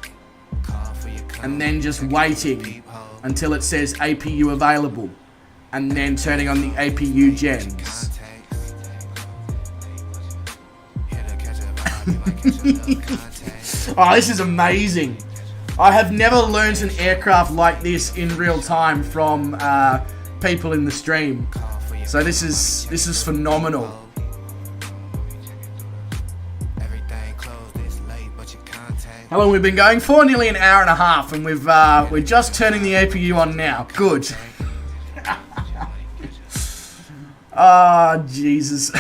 And then just waiting until it says APU available. And then turning on the APU gens. Oh, this is amazing. I have never learned an aircraft like this in real time from people in the stream. So this is phenomenal. How long we've been going for? Nearly an hour and a half, and we're just turning the APU on now. Good. Ah, Jesus.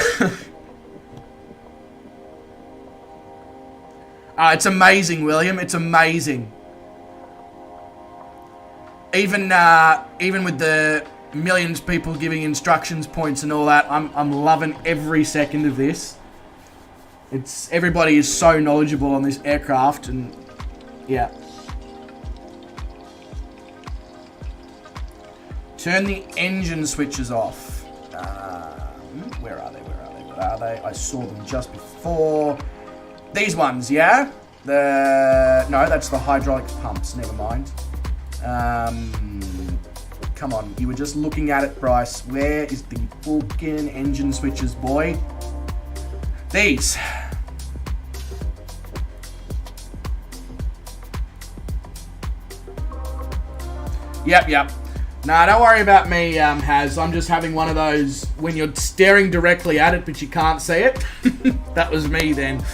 It's amazing, William. It's amazing. Even with the millions of people giving instructions points and all that, I'm loving every second of this. Everybody is so knowledgeable on this aircraft, and yeah. Turn the engine switches off. Where are they? I saw them just before. These ones, yeah? No, that's the hydraulic pumps, never mind. Come on, you were just looking at it, Bryce. Where is the fucking engine switches, boy? These. Yep. Nah, don't worry about me, Haz. I'm just having one of those when you're staring directly at it but you can't see it. That was me then.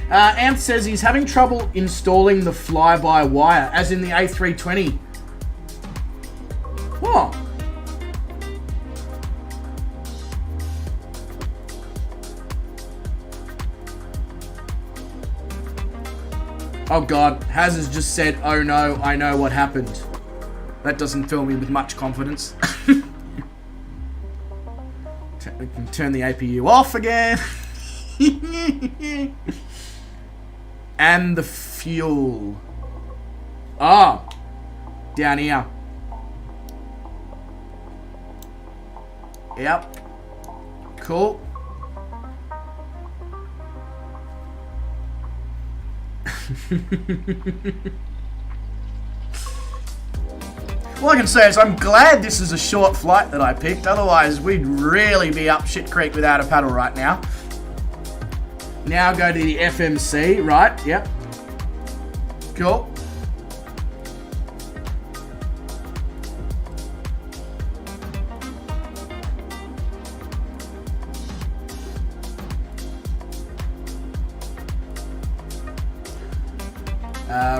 Amp says he's having trouble installing the fly-by-wire, as in the A320. What? Oh God, Haz has just said, oh no, I know what happened. That doesn't fill me with much confidence. We can turn the APU off again. And the fuel. Oh, down here. Yep. Cool. All I can say is I'm glad this is a short flight that I picked. Otherwise, we'd really be up shit creek without a paddle right now. Now go to the FMC, right? Yep. Cool.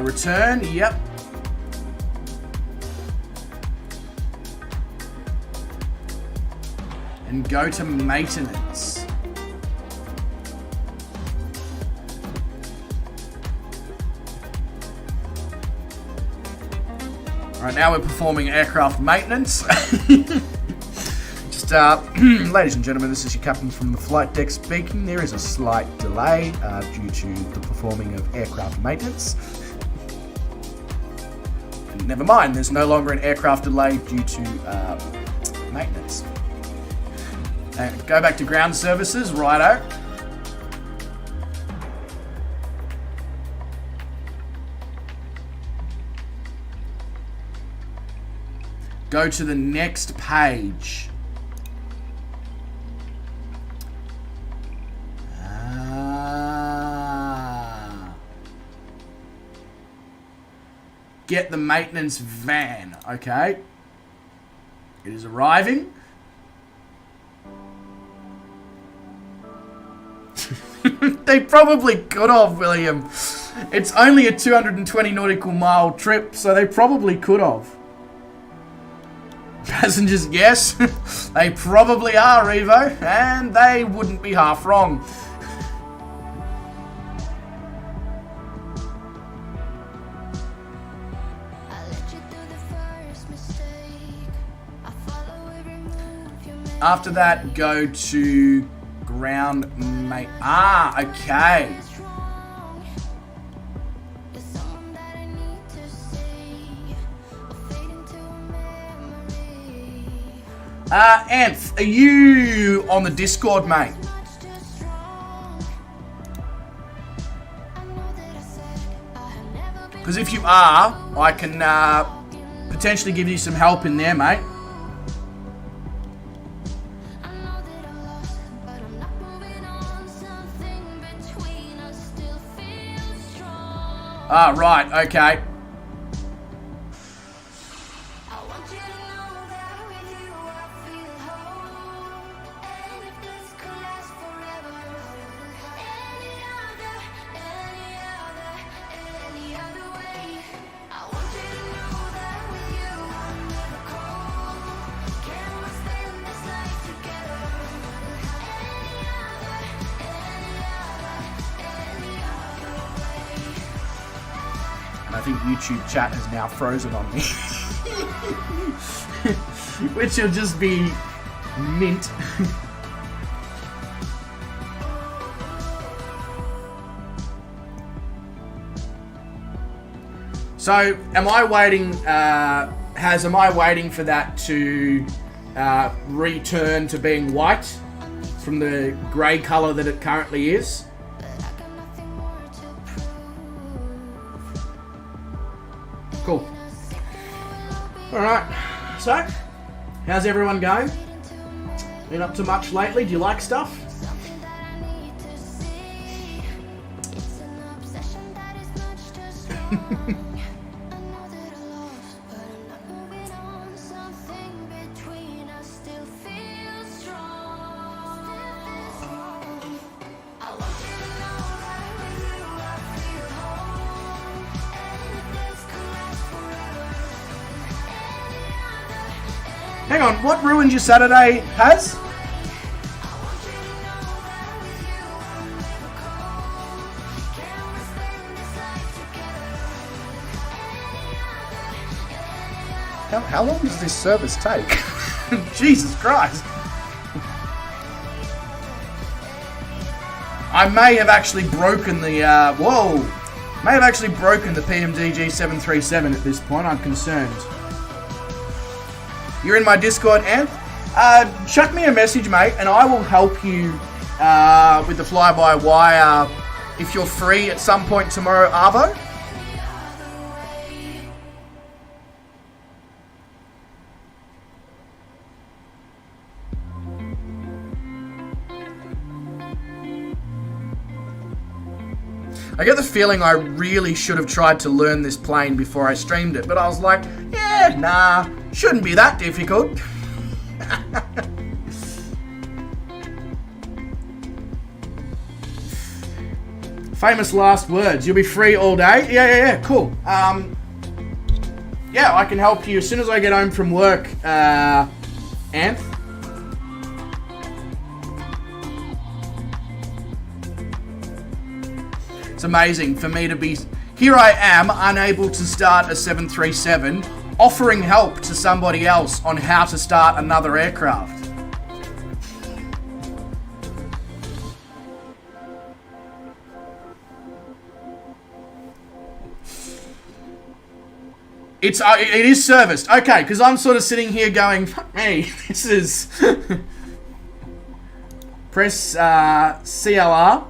Return, yep. And go to maintenance. Alright, now we're performing aircraft maintenance. Just, ladies and gentlemen, this is your captain from the flight deck speaking. There is a slight delay due to the performing of aircraft maintenance. Never mind, there's no longer an aircraft delay due to maintenance. And go back to ground services, righto. Go to the next page. Get the maintenance van, okay? It is arriving. They probably could have, William. It's only a 220 nautical mile trip, so they probably could have. Passengers, yes. They probably are, Evo, and they wouldn't be half wrong. After that, go to ground mate. Ah, okay. Anth, are you on the Discord, mate? Because if you are, I can potentially give you some help in there, mate. Ah, right, okay. I think YouTube chat is now frozen on me. Which will just be mint. So, am I waiting, am I waiting for that to return to being white from the grey colour that it currently is? Cool. Alright, so, how's everyone going? Been up to much lately? Do you like stuff? Hang on, what ruined your Saturday, Has? How long does this service take? Jesus Christ. I may have actually broken the, may have actually broken the PMDG 737 at this point, I'm concerned. You're in my Discord, Anth. Chuck me a message, mate, and I will help you with the fly-by-wire if you're free at some point tomorrow, Arvo. I get the feeling I really should have tried to learn this plane before I streamed it, but I was like, yeah, nah, shouldn't be that difficult. Famous last words. You'll be free all day? Yeah, cool. Yeah, I can help you as soon as I get home from work, Anth. It's amazing for me to be... Here I am, unable to start a 737, offering help to somebody else on how to start another aircraft. It is serviced. Okay, because I'm sort of sitting here going, fuck me, this is... Press CLR.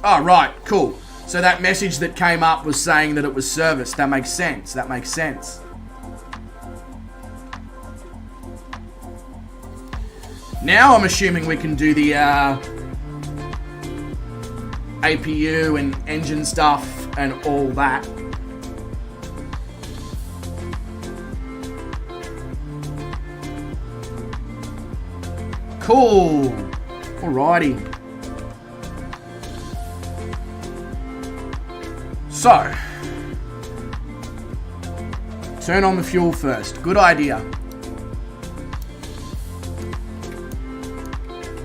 Oh, right, cool. So that message that came up was saying that it was serviced. That makes sense. That makes sense. Now I'm assuming we can do the APU and engine stuff and all that. Cool. Alrighty. So, turn on the fuel first. Good idea.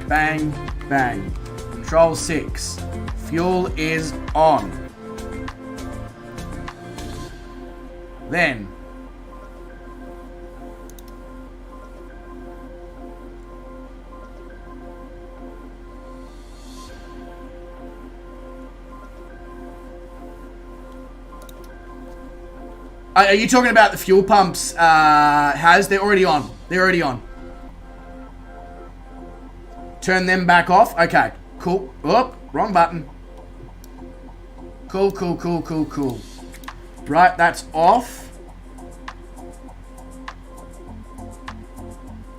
Bang, bang. Control 6. Fuel is on. Then, are you talking about the fuel pumps, Has? They're already on. They're already on. Turn them back off. Okay, cool. Oh, wrong button. Cool. Right, that's off.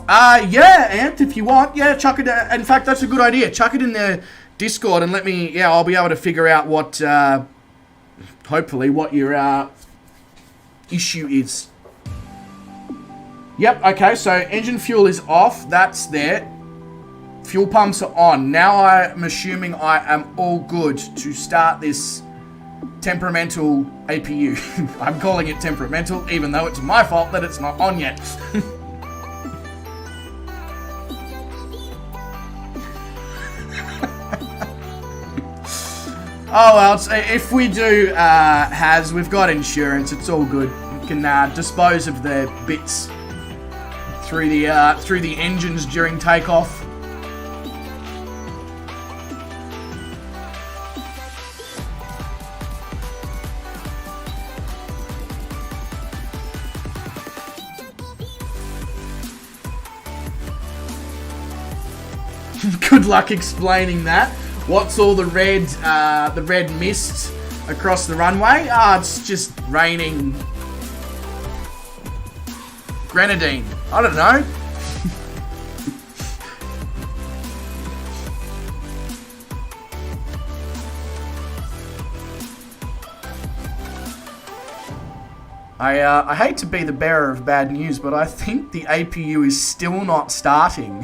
Yeah, Ant, if you want. Yeah, chuck it. In fact, that's a good idea. Chuck it in the Discord and let me... Yeah, I'll be able to figure out what... hopefully, what your... issue is. Yep, okay, so engine fuel is off. That's there. Fuel pumps are on. Now I'm assuming I am all good to start this temperamental APU. I'm calling it temperamental, even though it's my fault that it's not on yet. Oh well, if we do, Has, we've got insurance. It's all good. We can dispose of the bits through the engines during takeoff. Good luck explaining that. What's all the red mist across the runway? It's just raining grenadine. I don't know. I hate to be the bearer of bad news, but I think the APU is still not starting.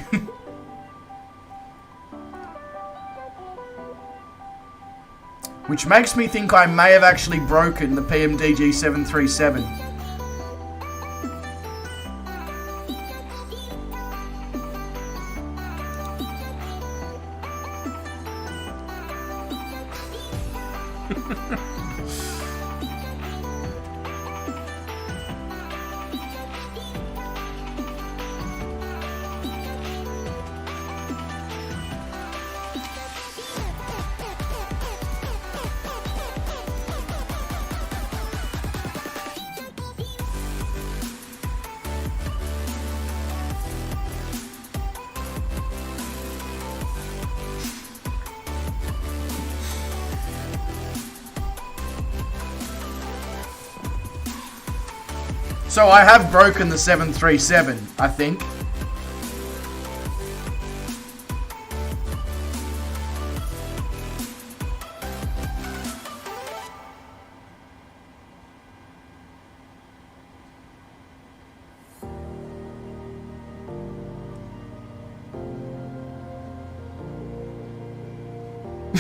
Which makes me think I may have actually broken the PMDG 737. So I have broken the 737, I think.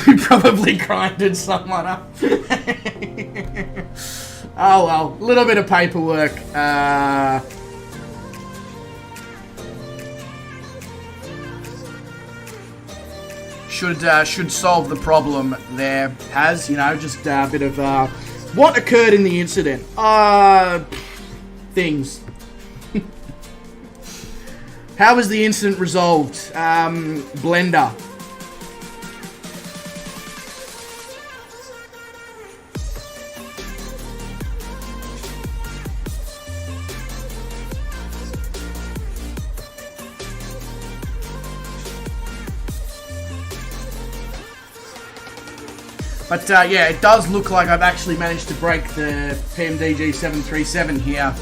We probably grinded someone up. Oh well, a little bit of paperwork. Should solve the problem there. Has, you know, just a bit of what occurred in the incident. Things. How was the incident resolved? Blender. But yeah, it does look like I've actually managed to break the PMDG 737 here,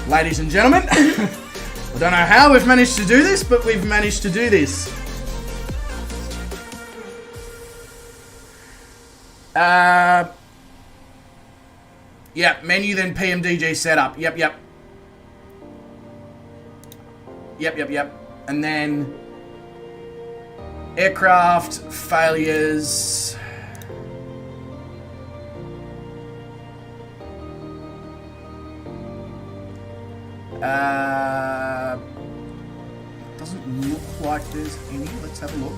ladies and gentlemen. I don't know how we've managed to do this, but we've managed to do this. Yep, menu then PMDG setup. Yep. And then aircraft failures. Doesn't look like there's any. Let's have a look.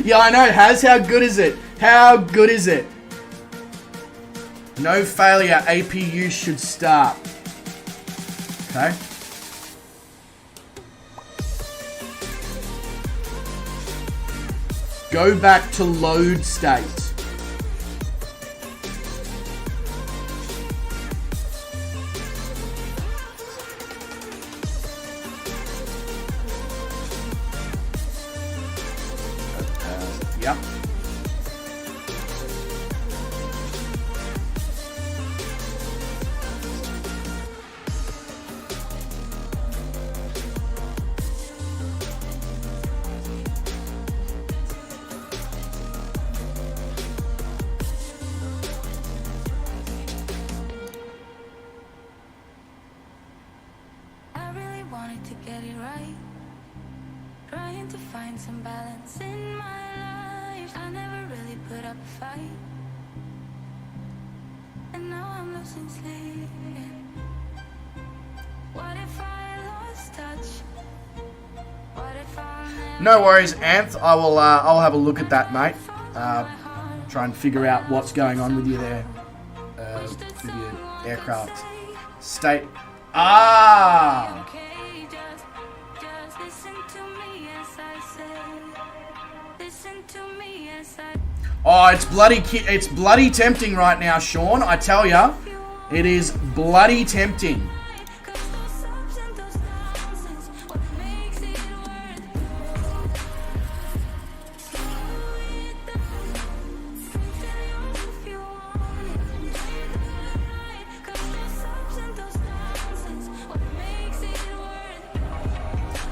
Yeah, I know, Haz. How good is it? How good is it? No failure. APU should start. Okay. Go back to load state. Yep. To get it right, trying to find some balance in my life. I never really put up a fight, and now I'm losing sleep. What if I lost touch? What if I'll never... No worries, Anth. I'll have a look at that, mate. Try and figure out what's going on with you there, with your aircraft state. Ah. Oh, it's bloody tempting right now, Sean. I tell ya, it is bloody tempting.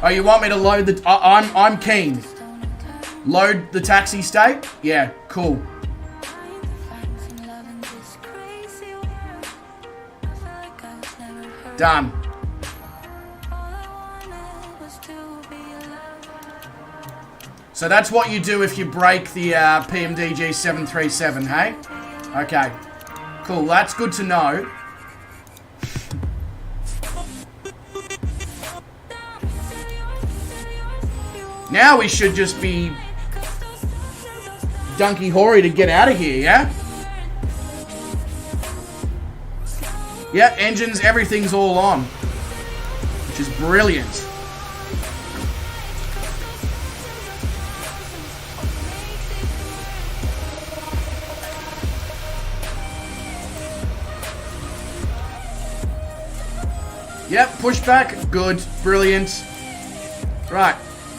Oh, you want me to load the... I'm keen. Load the taxi state? Yeah, cool. Done. So that's what you do if you break the PMDG 737, hey? Okay. Cool, that's good to know. Now we should just be Dunky Hoary to get out of here, yeah? Yep, engines, everything's all on. Which is brilliant. Yep, pushback, good, brilliant. Right.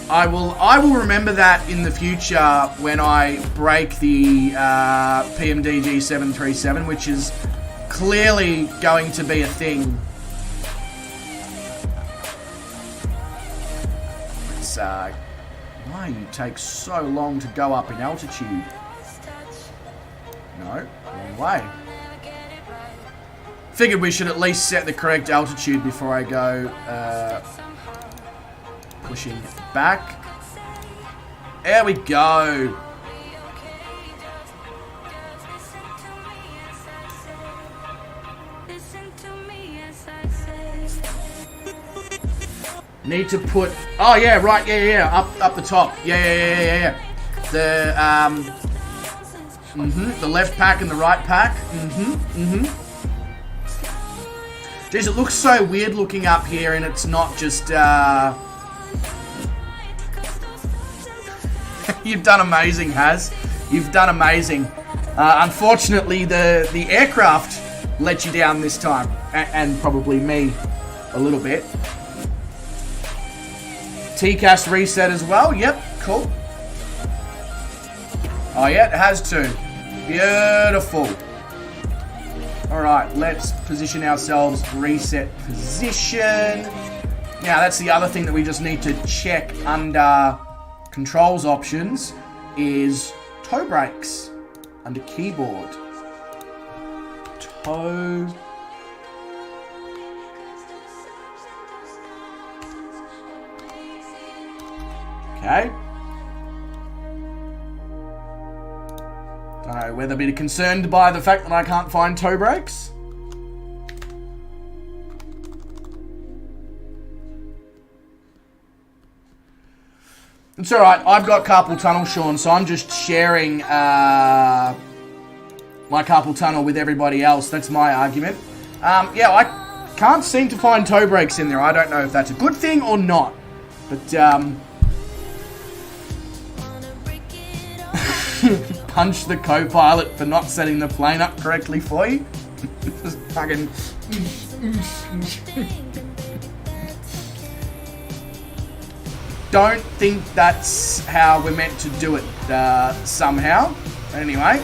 I will remember that in the future when I break the PMDG 737, which is clearly going to be a thing. It's why you take so long to go up in altitude? No, wrong way. Figured we should at least set the correct altitude before I go pushing back. There we go. Need to put... Oh, yeah, right, yeah. Up the top. Yeah. The, the left pack and the right pack. Jeez, it looks so weird looking up here, and it's not just, You've done amazing, Haz. You've done amazing. Unfortunately, the aircraft let you down this time. And probably me a little bit. TCAS reset as well. Yep, cool. Oh, yeah, it has to. Beautiful. Alright, let's position ourselves. Reset position. Now, that's the other thing that we just need to check under controls options is toe brakes under keyboard. Toe. Okay. Don't know whether to be concerned by the fact that I can't find toe brakes. It's alright, I've got carpal tunnel, Sean, so I'm just sharing my carpal tunnel with everybody else. That's my argument. Yeah, I can't seem to find toe brakes in there. I don't know if that's a good thing or not. But, punch the co-pilot for not setting the plane up correctly for you. Just fucking... Don't think that's how we're meant to do it somehow. Anyway.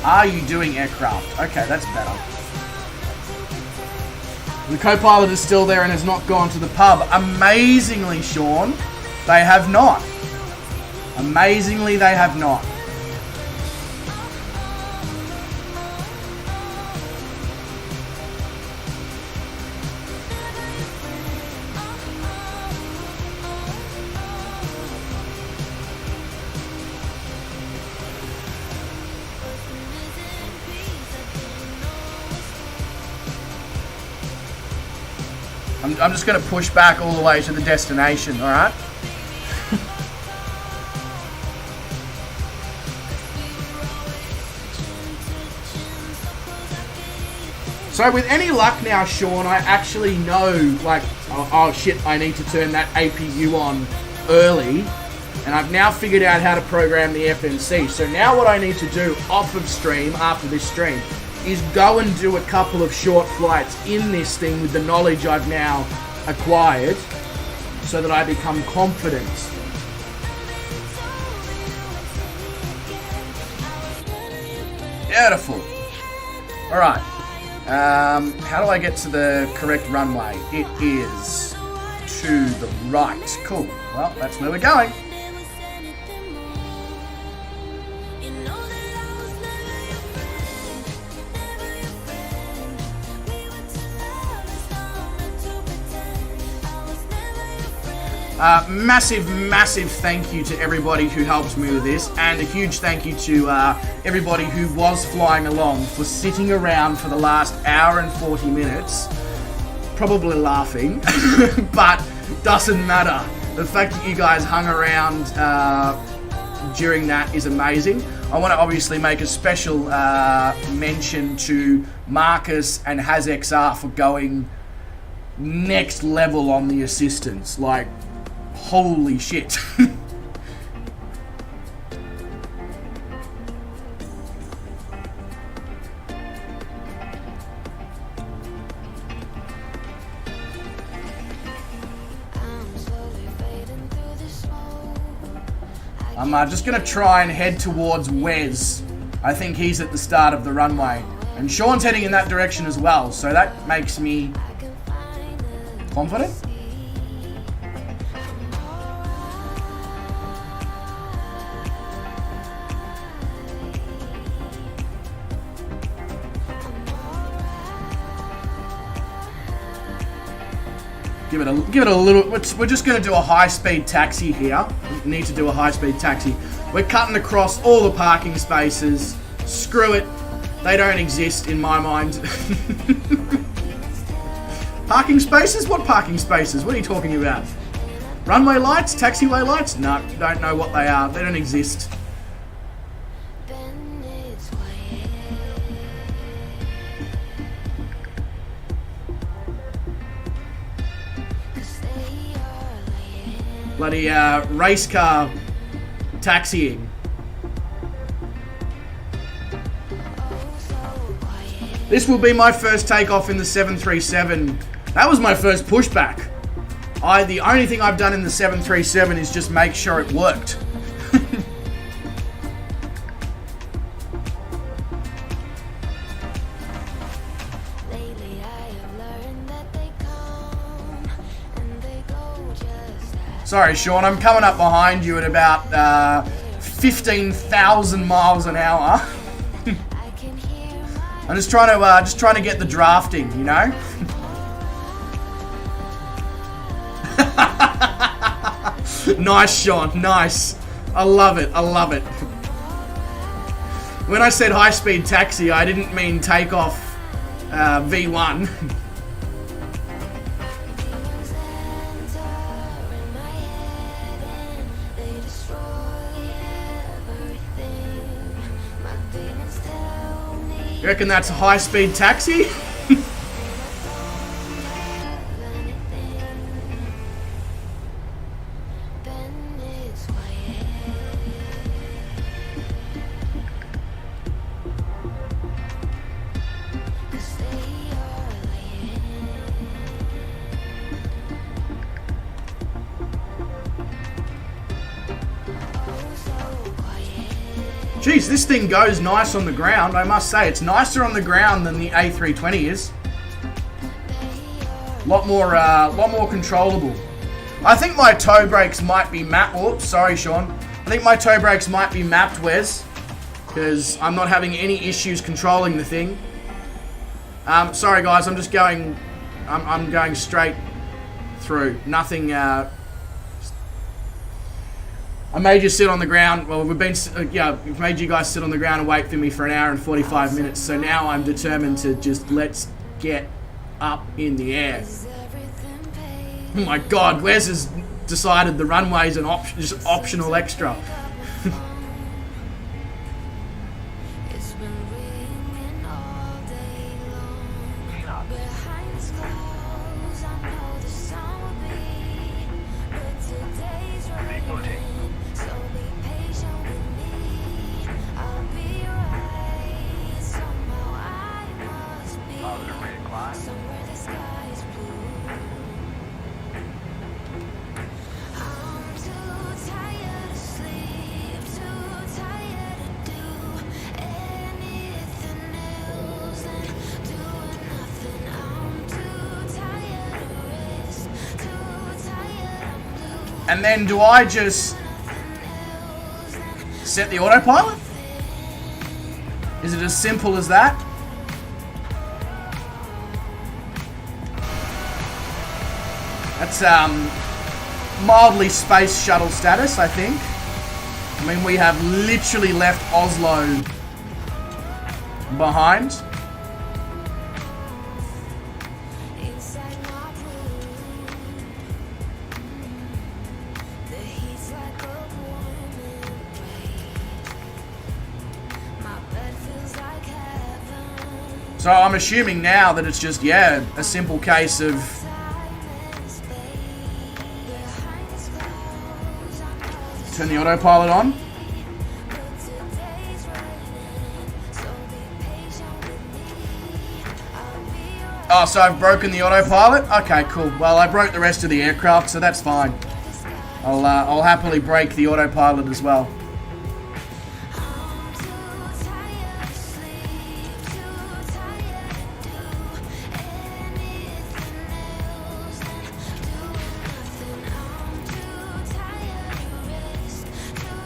Are you doing aircraft? Okay, that's better. The co-pilot is still there and has not gone to the pub. Amazingly, Sean, they have not. Amazingly, they have not. I'm just going to push back all the way to the destination, alright? So with any luck now, Sean, I actually know, like, oh shit, I need to turn that APU on early. And I've now figured out how to program the FNC. So now what I need to do off of stream, after this stream, is go and do a couple of short flights in this thing with the knowledge I've now acquired so that I become confident. Beautiful. Alright. How do I get to the correct runway? It is to the right. Cool. Well, that's where we're going. Massive thank you to everybody who helped me with this, and a huge thank you to everybody who was flying along for sitting around for the last hour and 40 minutes, probably laughing, but doesn't matter. The fact that you guys hung around during that is amazing. I want to obviously make a special mention to Marcus and HazXR for going next level on the assistance. Like, holy shit. I'm just going to try and head towards Wes. I think he's at the start of the runway. And Sean's heading in that direction as well, so that makes me confident. Give it a little. We're just going to do a high-speed taxi here. We need to do a high-speed taxi. We're cutting across all the parking spaces. Screw it. They don't exist in my mind. Parking spaces? What parking spaces? What are you talking about? Runway lights? Taxiway lights? No, don't know what they are. They don't exist. Bloody race car taxiing. This will be my first takeoff in the 737. That was my first pushback. The only thing I've done in the 737 is just make sure it worked. Sorry, Sean, I'm coming up behind you at about 15,000 miles an hour. I'm just trying to get the drafting, you know. Nice, Sean. Nice. I love it. I love it. When I said high-speed taxi, I didn't mean takeoff V1. You reckon that's a high-speed taxi? Jeez, this thing goes nice on the ground, I must say. It's nicer on the ground than the A320 is. Lot more controllable. I think my toe brakes might be mapped. Oops, sorry, Sean. I think my toe brakes might be mapped, Wes, because I'm not having any issues controlling the thing. Sorry, guys. I'm just going. I'm going straight through. Nothing. I made you sit on the ground. Well, we've made you guys sit on the ground and wait for me for an hour and 45 minutes. So now I'm determined to just let's get up in the air. Oh my God, Wes has decided the runway's an just optional extra. And then do I just set the autopilot? Is it as simple as that? That's mildly space shuttle status, I think. I mean, we have literally left Oslo behind. So I'm assuming now that it's just, yeah, a simple case of turn the autopilot on. Oh, so I've broken the autopilot? Okay, cool. Well, I broke the rest of the aircraft, so that's fine. I'll happily break the autopilot as well. I'm too tired to sleep, too tired to do anything else than doing nothing. I'm too tired to rest, too tired to move. Can't do nothing else than doing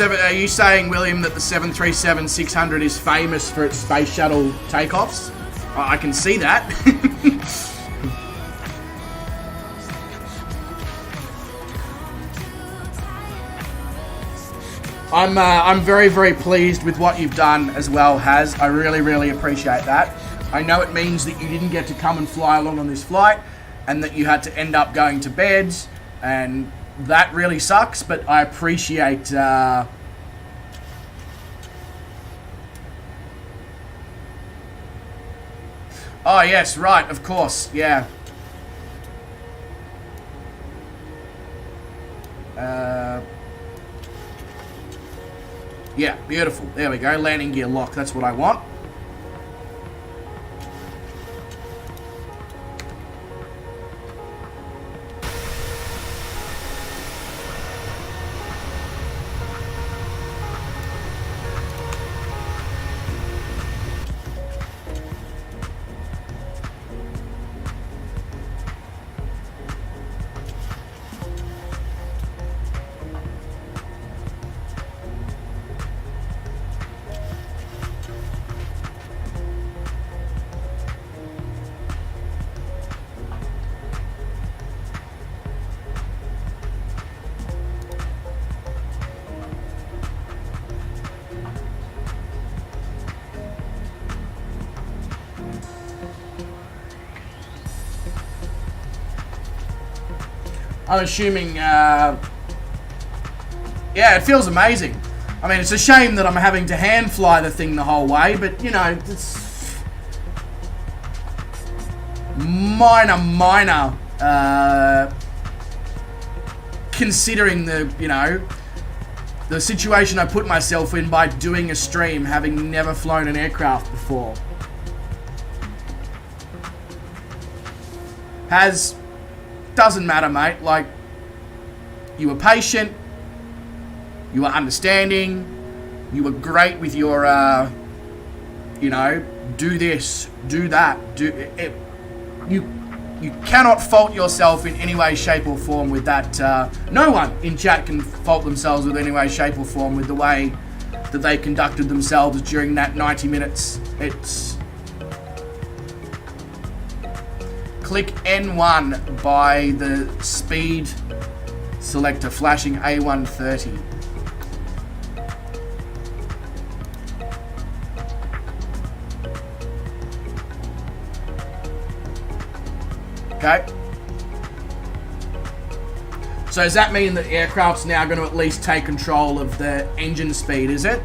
nothing. Are you saying, William, that the 737-600 is famous for its space shuttle takeoffs? I can see that. I'm very, very pleased with what you've done as well, Haz. I really, really appreciate that. I know it means that you didn't get to come and fly along on this flight and that you had to end up going to bed, and that really sucks, but I appreciate... Oh, yes, right, of course, yeah. Yeah, beautiful. There we go, landing gear lock, that's what I want. I'm assuming, yeah, it feels amazing. I mean, it's a shame that I'm having to hand fly the thing the whole way, but, you know, it's minor, considering the, you know, the situation I put myself in by doing a stream, having never flown an aircraft before. Doesn't matter, mate. Like, you were patient, you were understanding, you were great with your, you know, do this, do that, do it. You cannot fault yourself in any way, shape, or form with that. No one in chat can fault themselves with any way, shape, or form with the way that they conducted themselves during that 90 minutes. It's... Click N1 by the speed selector flashing A130. Okay. So does that mean that the aircraft's now going to at least take control of the engine speed, is it?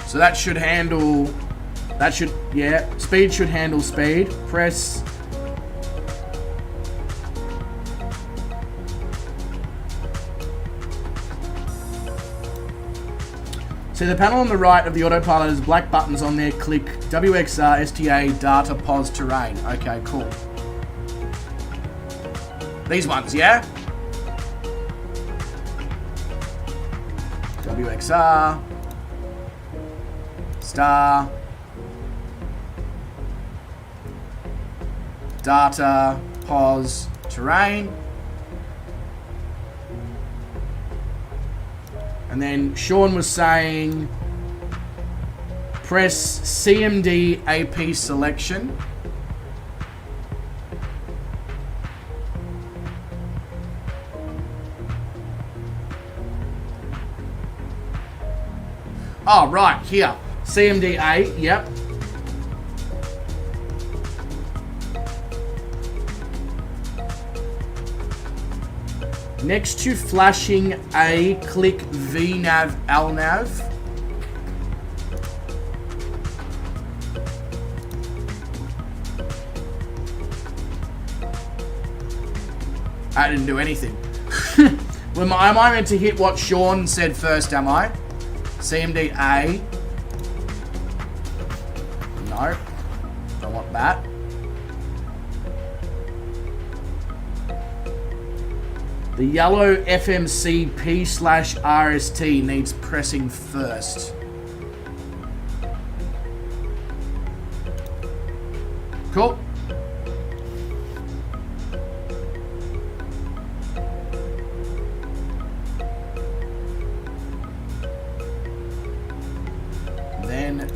So that should handle, yeah, speed should handle speed. Press. So the panel on the right of the autopilot has black buttons on there. Click WXR, STA, data, pause, terrain. Okay, cool. These ones, yeah? WXR. Star, data, pause, terrain. And then Sean was saying press CMD AP selection. Oh, right, here. CMDA, yep. Next to flashing A, click VNav, LNav. I didn't do anything. Am I meant to hit what Sean said first, am I? CMDA. No. Don't want that. The yellow FMCP/RST needs pressing first. Cool. Then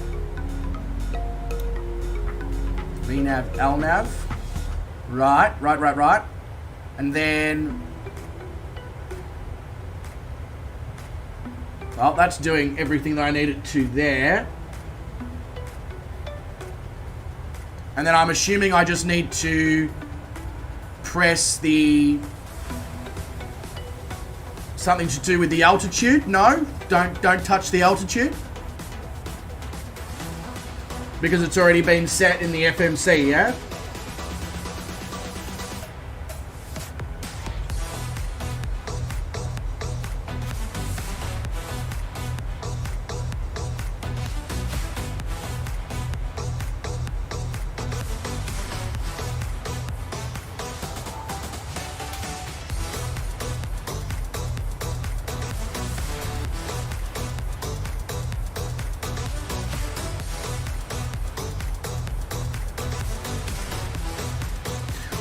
VNav, LNav. Right. And then, well, that's doing everything that I need it to there. And then I'm assuming I just need to press the something to do with the altitude. No, don't touch the altitude because it's already been set in the FMC, yeah?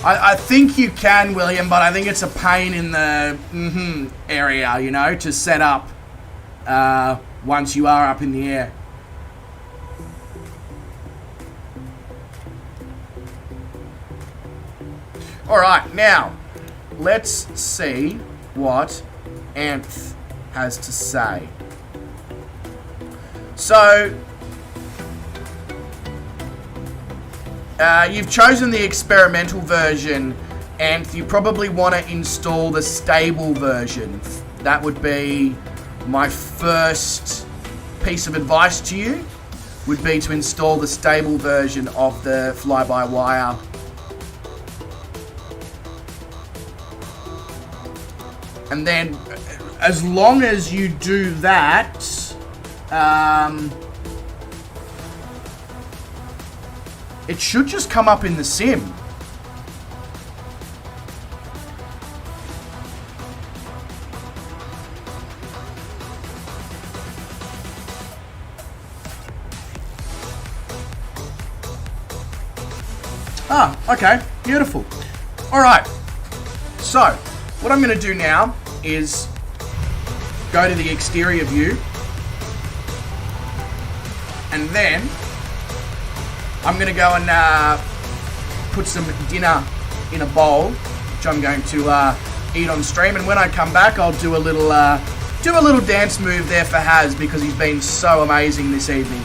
I think you can, William, but I think it's a pain in the area, you know, to set up once you are up in the air. Alright, now, let's see what Anth has to say. So, you've chosen the experimental version, and you probably want to install the stable version. That would be my first piece of advice to you, would be to install the stable version of the fly-by-wire. And then, as long as you do that, it should just come up in the sim. Ah, okay, beautiful. All right, so what I'm going to do now is go to the exterior view, and then I'm going to go and put some dinner in a bowl, which I'm going to eat on stream. And when I come back, I'll do a little dance move there for Haz, because he's been so amazing this evening.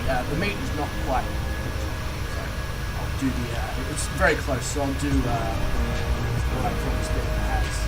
the meat is not quite cooked. So I'll do it's very close, so I'll do what I promised it as.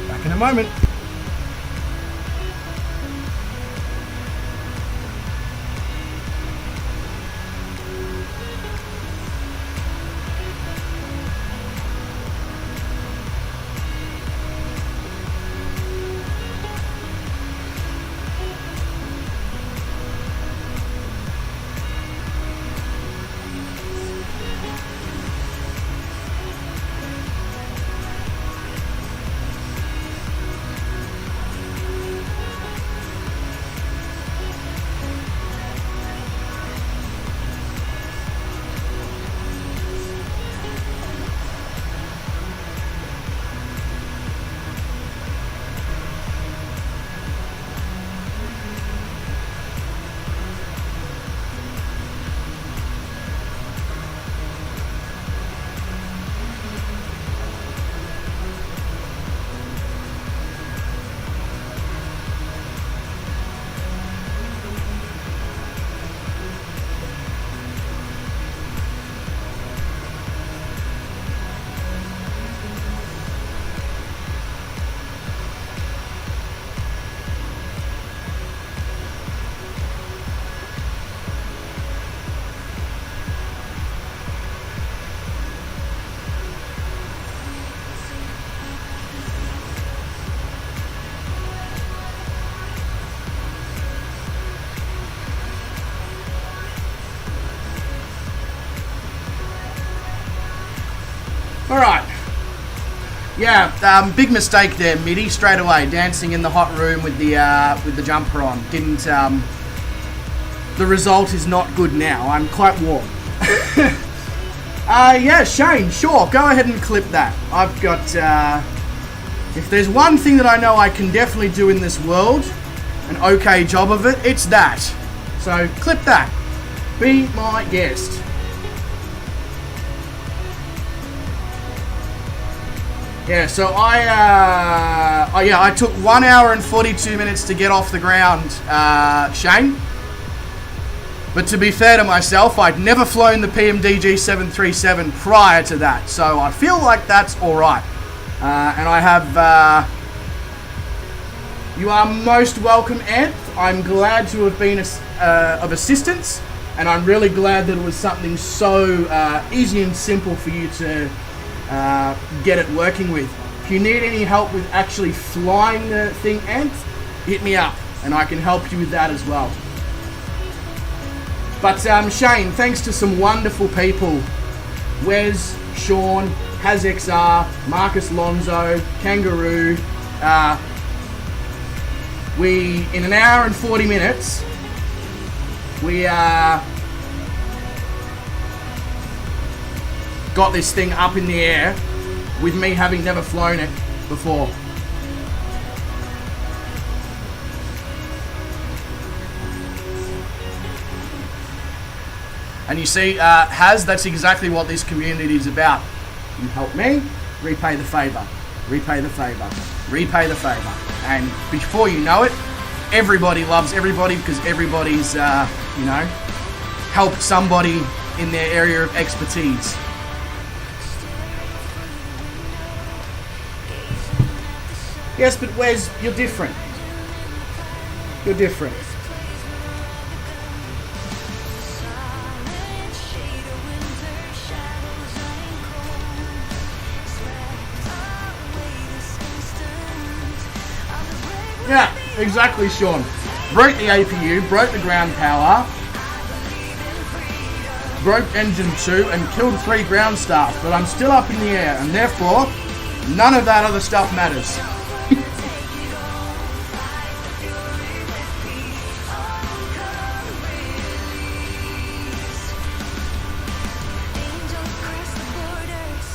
Back in a moment. Alright. Yeah, big mistake there, Mitty, straight away. Dancing in the hot room with the jumper on. Didn't, the result is not good now. I'm quite warm. Yeah, Shane, sure, go ahead and clip that. I've got, if there's one thing that I know I can definitely do in this world, an okay job of it, it's that. So clip that. Be my guest. Yeah, so I took 1 hour and 42 minutes to get off the ground, Shane. But to be fair to myself, I'd never flown the PMDG 737 prior to that, so I feel like that's alright. And I have, you are most welcome, Anth. I'm glad to have been of assistance, and I'm really glad that it was something so easy and simple for you to get it working with. If you need any help with actually flying the thing, Anth, hit me up, and I can help you with that as well. But Shane, thanks to some wonderful people, Wes, Sean, HazXR, Marcus Lonzo, Kangaroo, we, in an hour and 40 minutes, we got this thing up in the air with me having never flown it before. And you see, that's exactly what this community is about. You help me, repay the favour, repay the favour, repay the favour. And before you know it, everybody loves everybody because everybody's, helped somebody in their area of expertise. Yes, but Wes, you're different. You're different. Yeah, exactly, Sean. Broke the APU, broke the ground power, broke engine 2, and killed 3 ground staff. But I'm still up in the air, and therefore, none of that other stuff matters.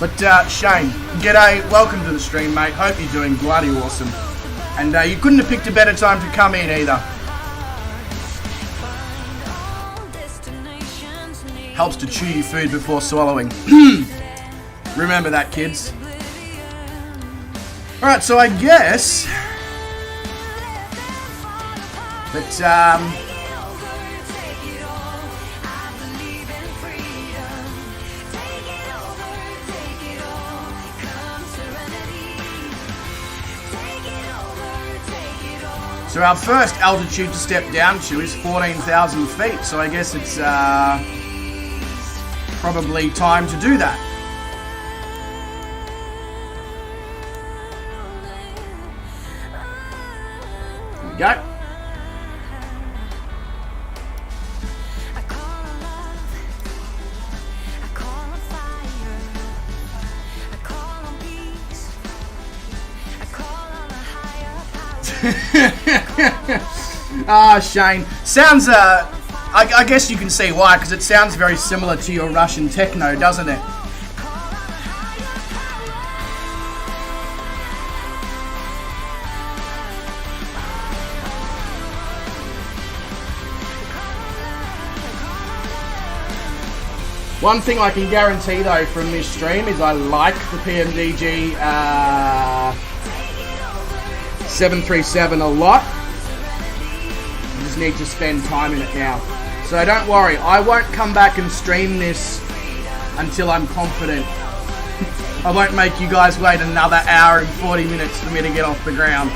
But Shane, g'day, welcome to the stream, mate. Hope you're doing bloody awesome. And you couldn't have picked a better time to come in either. Helps to chew your food before swallowing. Remember that, kids. Alright, so I guess that so our first altitude to step down to is 14,000 feet, so I guess it's probably time to do that. Here we go. Shane. Sounds, I guess you can see why, because it sounds very similar to your Russian techno, doesn't it? One thing I can guarantee, though, from this stream is I like the PMDG 737 a lot. I just need to spend time in it now. So don't worry, I won't come back and stream this until I'm confident. I won't make you guys wait another hour and 40 minutes for me to get off the ground.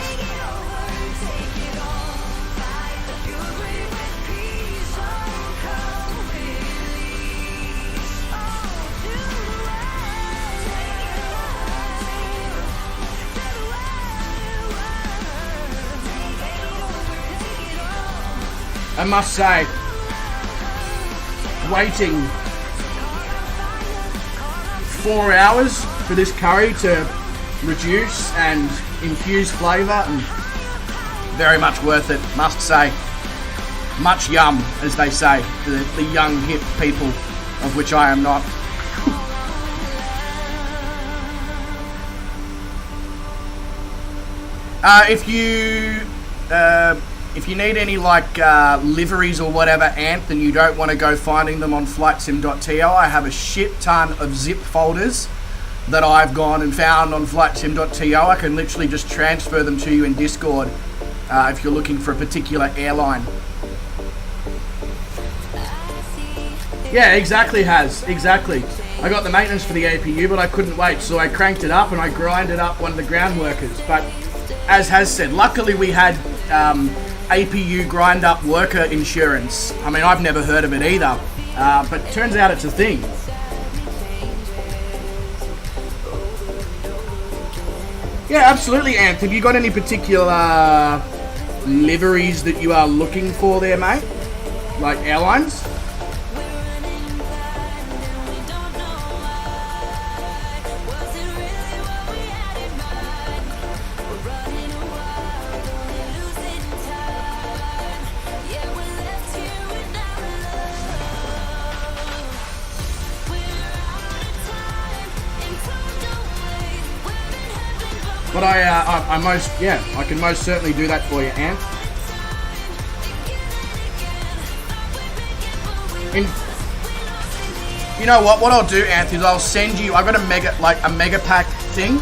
I must say, waiting 4 hours for this curry to reduce and infuse flavour, and very much worth it, must say. Much yum, as they say, the young hip people, of which I am not. If you if you need any like liveries or whatever, Anth, and you don't want to go finding them on flightsim.to, I have a shit ton of zip folders that I've gone and found on flightsim.to. I can literally just transfer them to you in Discord if you're looking for a particular airline. Yeah, exactly, exactly. I got the maintenance for the APU, but I couldn't wait, so I cranked it up and I grinded up one of the ground workers. But as has said, luckily we had APU grind up worker insurance. I mean, I've never heard of it either, but it turns out it's a thing. Yeah, absolutely, Anth. Have you got any particular liveries that you are looking for there, mate? Like airlines? But I can most certainly do that for you, Ant. You know what I'll do, Ant, is I'll send you, I've got a mega pack thing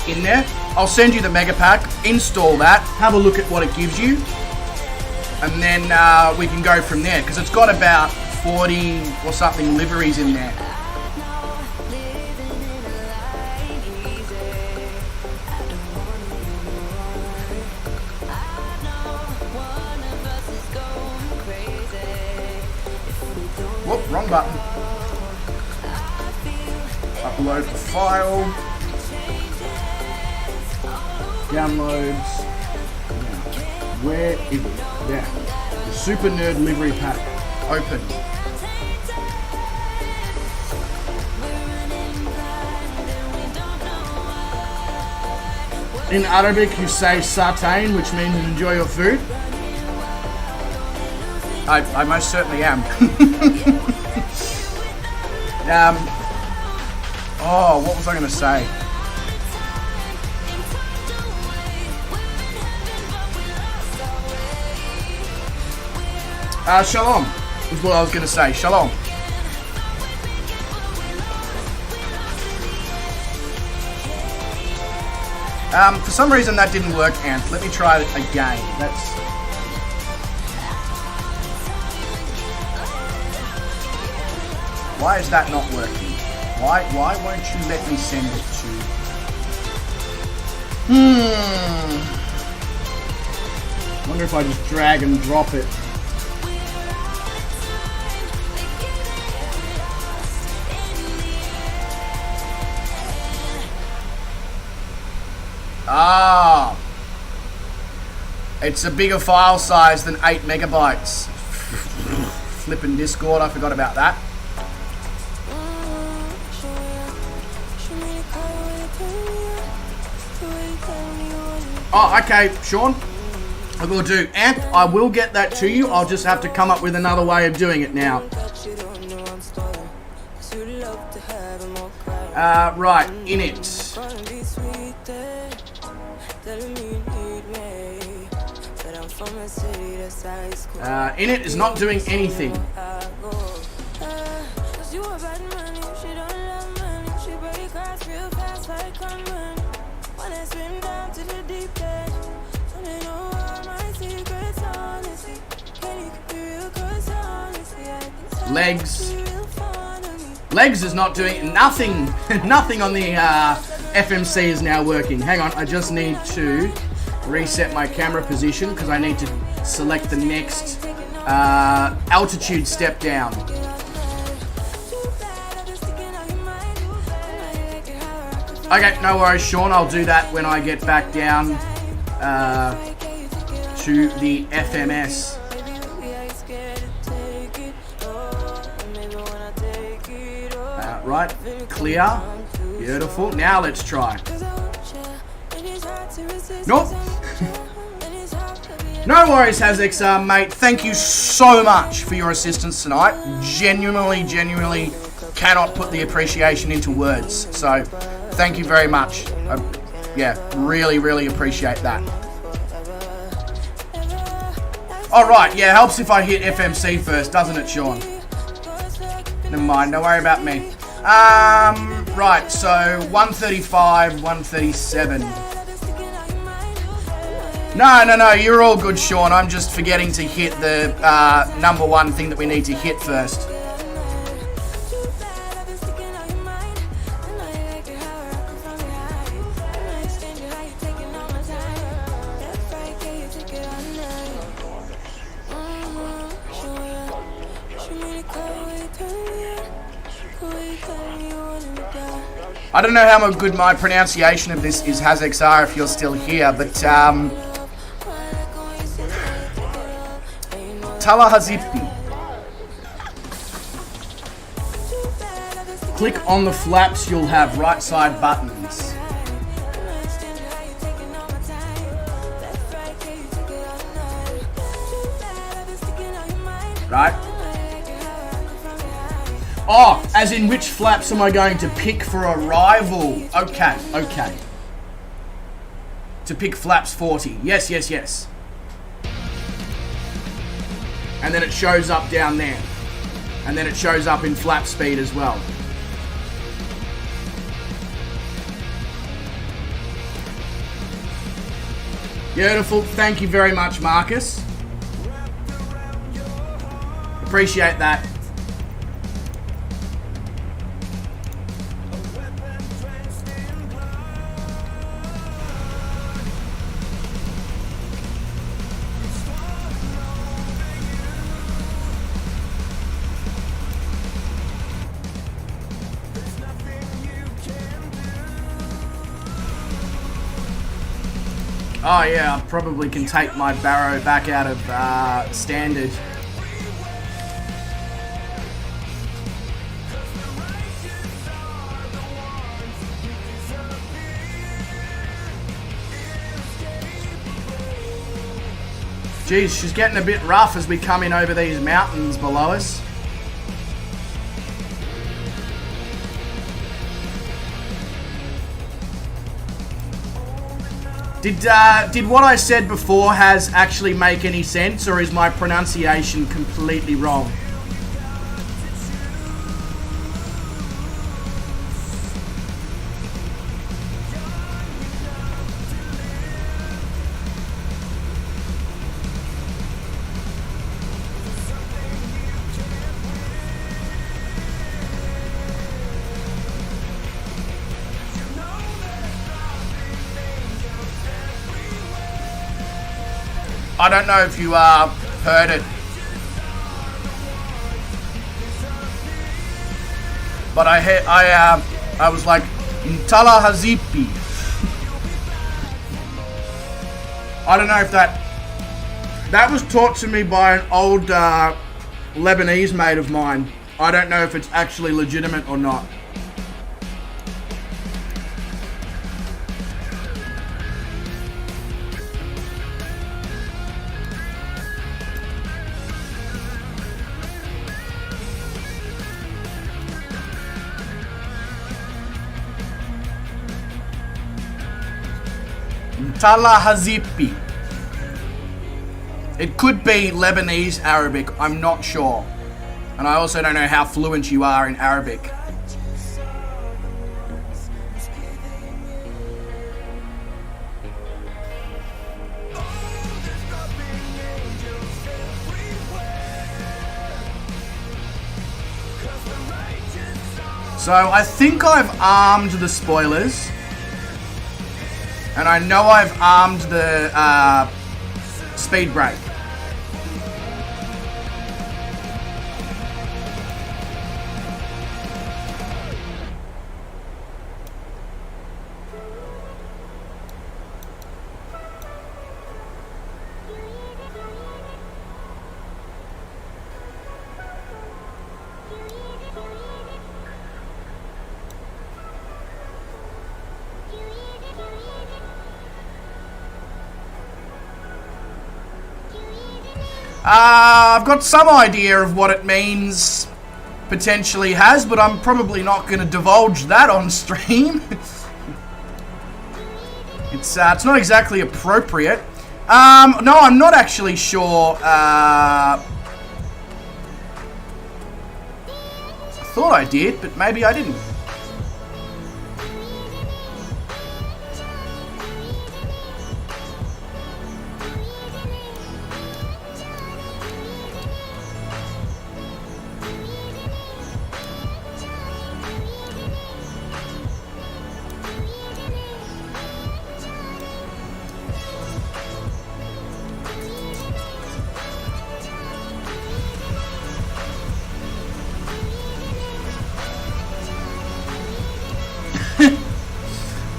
in there. I'll send you the mega pack, install that, have a look at what it gives you, and then we can go from there, because it's got about 40 or something liveries in there. Whoop, wrong button. Upload the file. Downloads. Where is it? There. The Super Nerd Livery Pack. Open. In Arabic you say sartain, which means enjoy your food. I most certainly am. What was I going to say? Shalom is what I was going to say. Shalom. For some reason that didn't work, Ant. Let me try it again. Why is that not working? Why won't you let me send it to... Wonder if I just drag and drop it. It's a bigger file size than 8 megabytes. Flipping Discord, I forgot about that. Oh, okay, Sean. I will do. Ant, I will get that to you. I'll just have to come up with another way of doing it now. Right, in it. In it is not doing anything. Legs is not doing nothing. Nothing on the FMC is now working. Hang on, I just need to reset my camera position because I need to select the next altitude step down. Okay, no worries, Sean. I'll do that when I get back down to the FMS. Right, clear. Beautiful. Now let's try. Nope. No worries, Hazix, mate. Thank you so much for your assistance tonight. Genuinely cannot put the appreciation into words. So, thank you very much. Yeah, really appreciate that. Oh, right. Yeah, helps if I hit FMC first, doesn't it, Sean? Never mind. Don't worry about me. Right. So 135, 137. No. You're all good, Sean. I'm just forgetting to hit the number one thing that we need to hit first. I don't know how good my pronunciation of this is, Hazexar, if you're still here, but Talahazipi. Click on the flaps, you'll have right side buttons. Right? Oh, as in which flaps am I going to pick for arrival? Okay. To pick flaps 40. Yes. And then it shows up down there. And then it shows up in flap speed as well. Beautiful. Thank you very much, Marcus. Appreciate that. Oh yeah, I probably can take my barrow back out of standard. Geez, she's getting a bit rough as we come in over these mountains below us. Did what I said before actually make any sense, or is my pronunciation completely wrong? I don't know if you heard it, but I was like Talahazipi. I don't know if that was taught to me by an old Lebanese mate of mine. I don't know if it's actually legitimate or not. Talahazipi. It could be Lebanese Arabic, I'm not sure. And I also don't know how fluent you are in Arabic. So I think I've armed the spoilers. And I know I've armed the speed brake. I've got some idea of what it means, potentially has, but I'm probably not going to divulge that on stream. It's not exactly appropriate. No, I'm not actually sure. I thought I did, but maybe I didn't.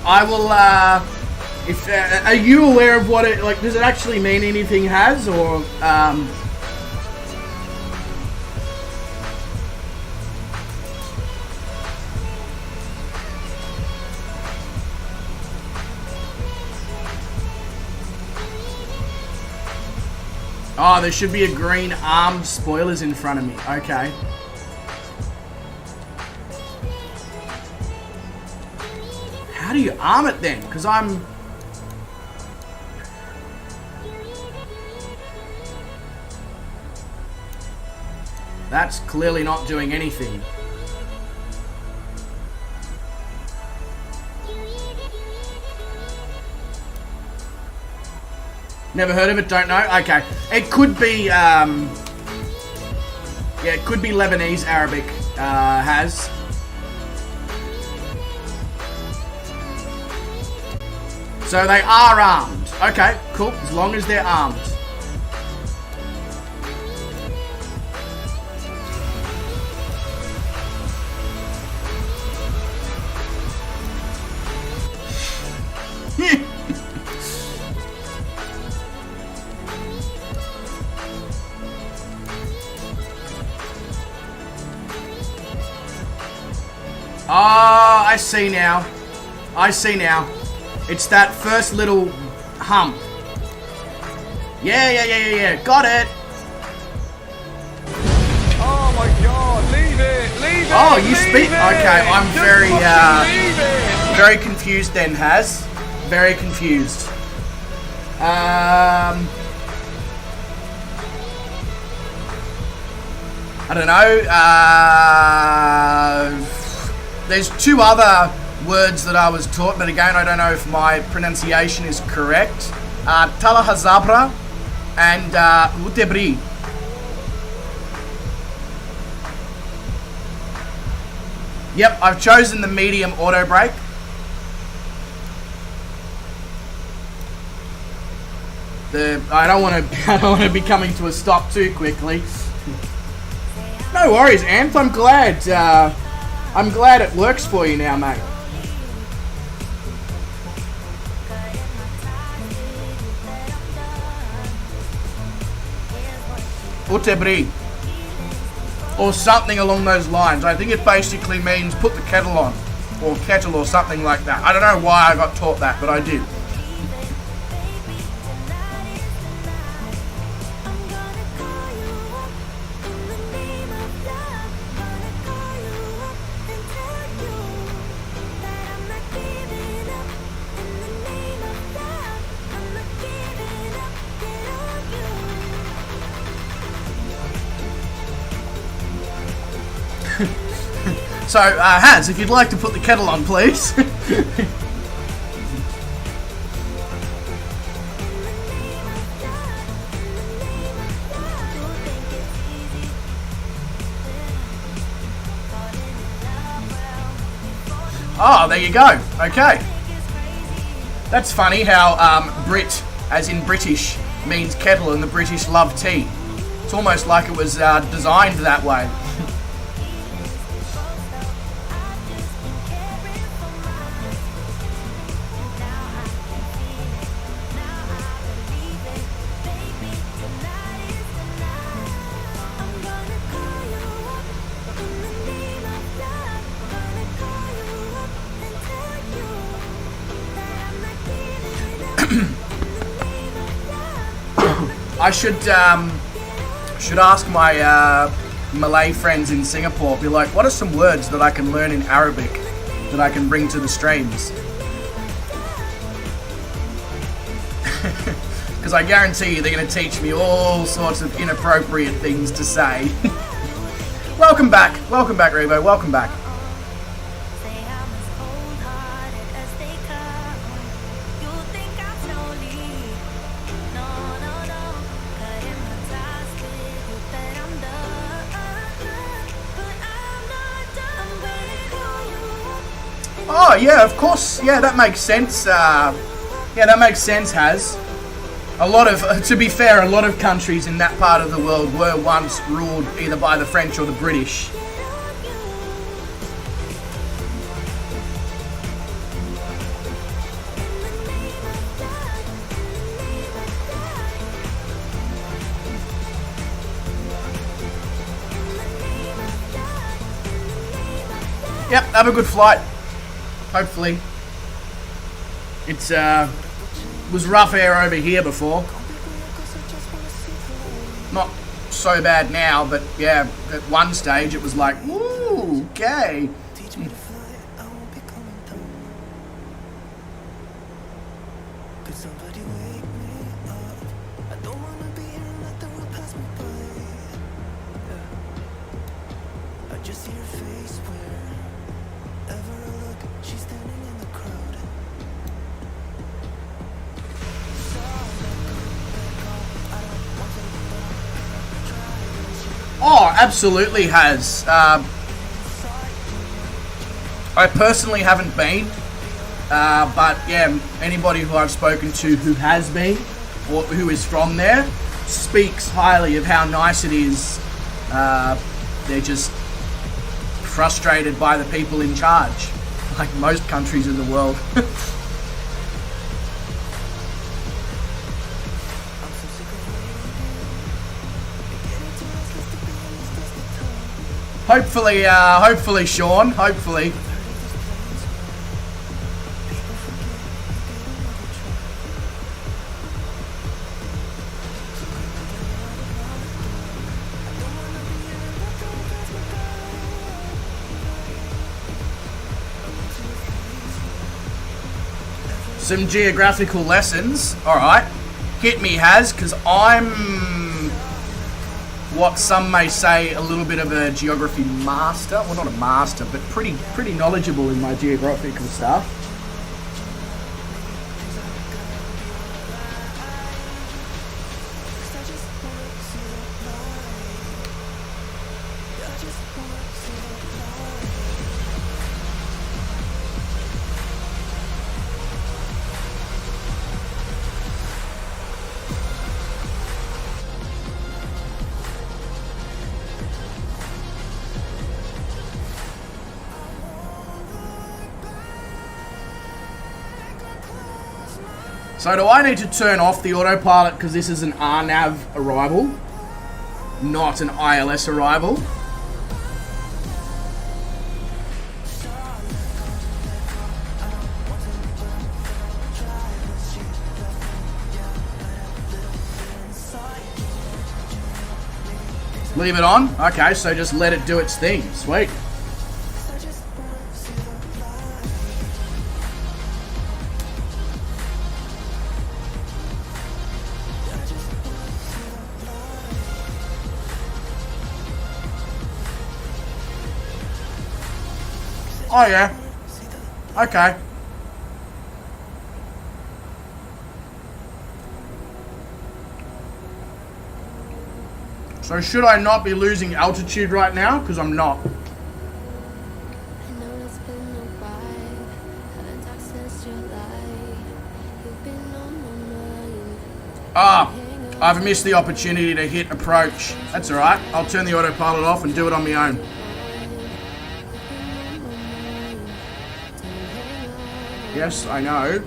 I will, if, are you aware of what it, like, does it actually mean anything, Has, or, Oh, there should be a green armed spoilers in front of me. Okay. How do you arm it then? Because I'm... That's clearly not doing anything. Never heard of it, don't know. Okay. It could be, yeah, it could be Lebanese Arabic, Has. So they are armed. Okay, cool. As long as they're armed. Oh, I see now. I see now. It's that first little hump. Yeah. Got it. Oh my god, leave it, leave it. Oh, you speak. It. Okay, I'm Just very, leave it. very confused then, Has. Very confused. I don't know. There's two other words that I was taught, but again, I don't know if my pronunciation is correct. Talahazabra and Utebri. Yep, I've chosen the medium auto brake. I don't want to be coming to a stop too quickly. No worries, Anth. I'm glad it works for you now, mate. Utebri. Or something along those lines. I think it basically means put the kettle on. Or kettle or something like that. I don't know why I got taught that, but I did. So, Hans, if you'd like to put the kettle on, please. Oh, there you go. Okay. That's funny how Brit, as in British, means kettle and the British love tea. It's almost like it was designed that way. I should ask my Malay friends in Singapore, be like, what are some words that I can learn in Arabic that I can bring to the streams? Because I guarantee you they're going to teach me all sorts of inappropriate things to say. Welcome back, Revo, welcome back. Say I'm as cold-hearted as they come. You think I'm slowly? No, no, no. Cutting my ties with you, but I'm done. But I'm not done. I'm waiting for you. Oh, yeah, of course. Yeah, that makes sense. Yeah, that makes sense, Has. A lot of, to be fair, a lot of countries in that part of the world were once ruled either by the French or the British. Yep, have a good flight. Hopefully. It's, was rough air over here before. Not so bad now, but yeah, at one stage it was like, ooh, okay. Teach me to fly, I won't be coming down. Could somebody wake me up? I don't wanna be here and let the world pass me by. Yeah. I just see her face wherever I look. She's standing in the crowd. Oh, absolutely has. I personally haven't been, but yeah, anybody who I've spoken to who has been or who is from there speaks highly of how nice it is. They're just frustrated by the people in charge, like most countries in the world. Hopefully, Sean. Hopefully. Some geographical lessons. All right. Hit me, Has, because I'm what some may say a little bit of a geography master. Well, not a master, but pretty knowledgeable in my geographical stuff. So do I need to turn off the autopilot because this is an RNAV arrival, not an ILS arrival? Leave it on? Okay, so just let it do its thing. Sweet. Oh yeah. Okay. So should I not be losing altitude right now? Because I'm not. I know it's been a while, haven't talked since July. You've been on my mind. I've missed the opportunity to hit approach. That's alright. I'll turn the autopilot off and do it on my own. Yes, I know.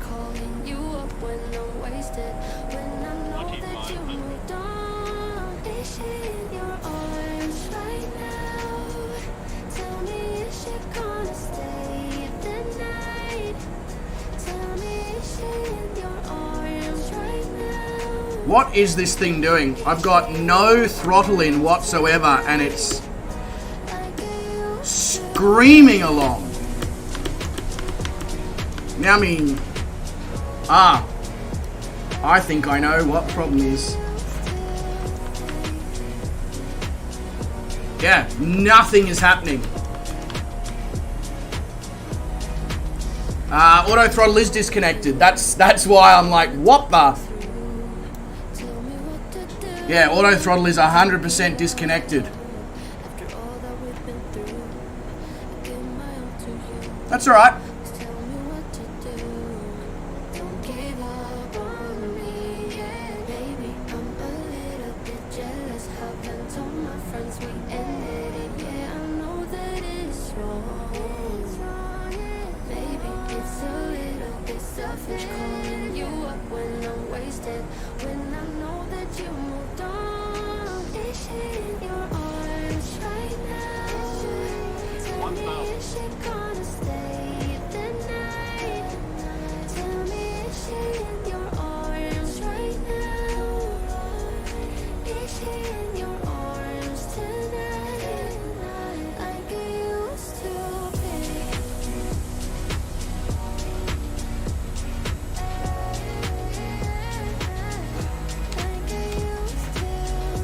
Calling you up when I'm wasted, when I know that you moved on. Is she in your arms right now? Tell me, is she gonna stay the night? Tell me, is she in your arms right now? What is this thing doing? I've got no throttle in whatsoever, and it's screaming along. Now, I mean, I think I know what the problem is. Yeah, nothing is happening. Auto throttle is disconnected. That's why I'm like, what the? Yeah, auto throttle is 100% disconnected. That's alright.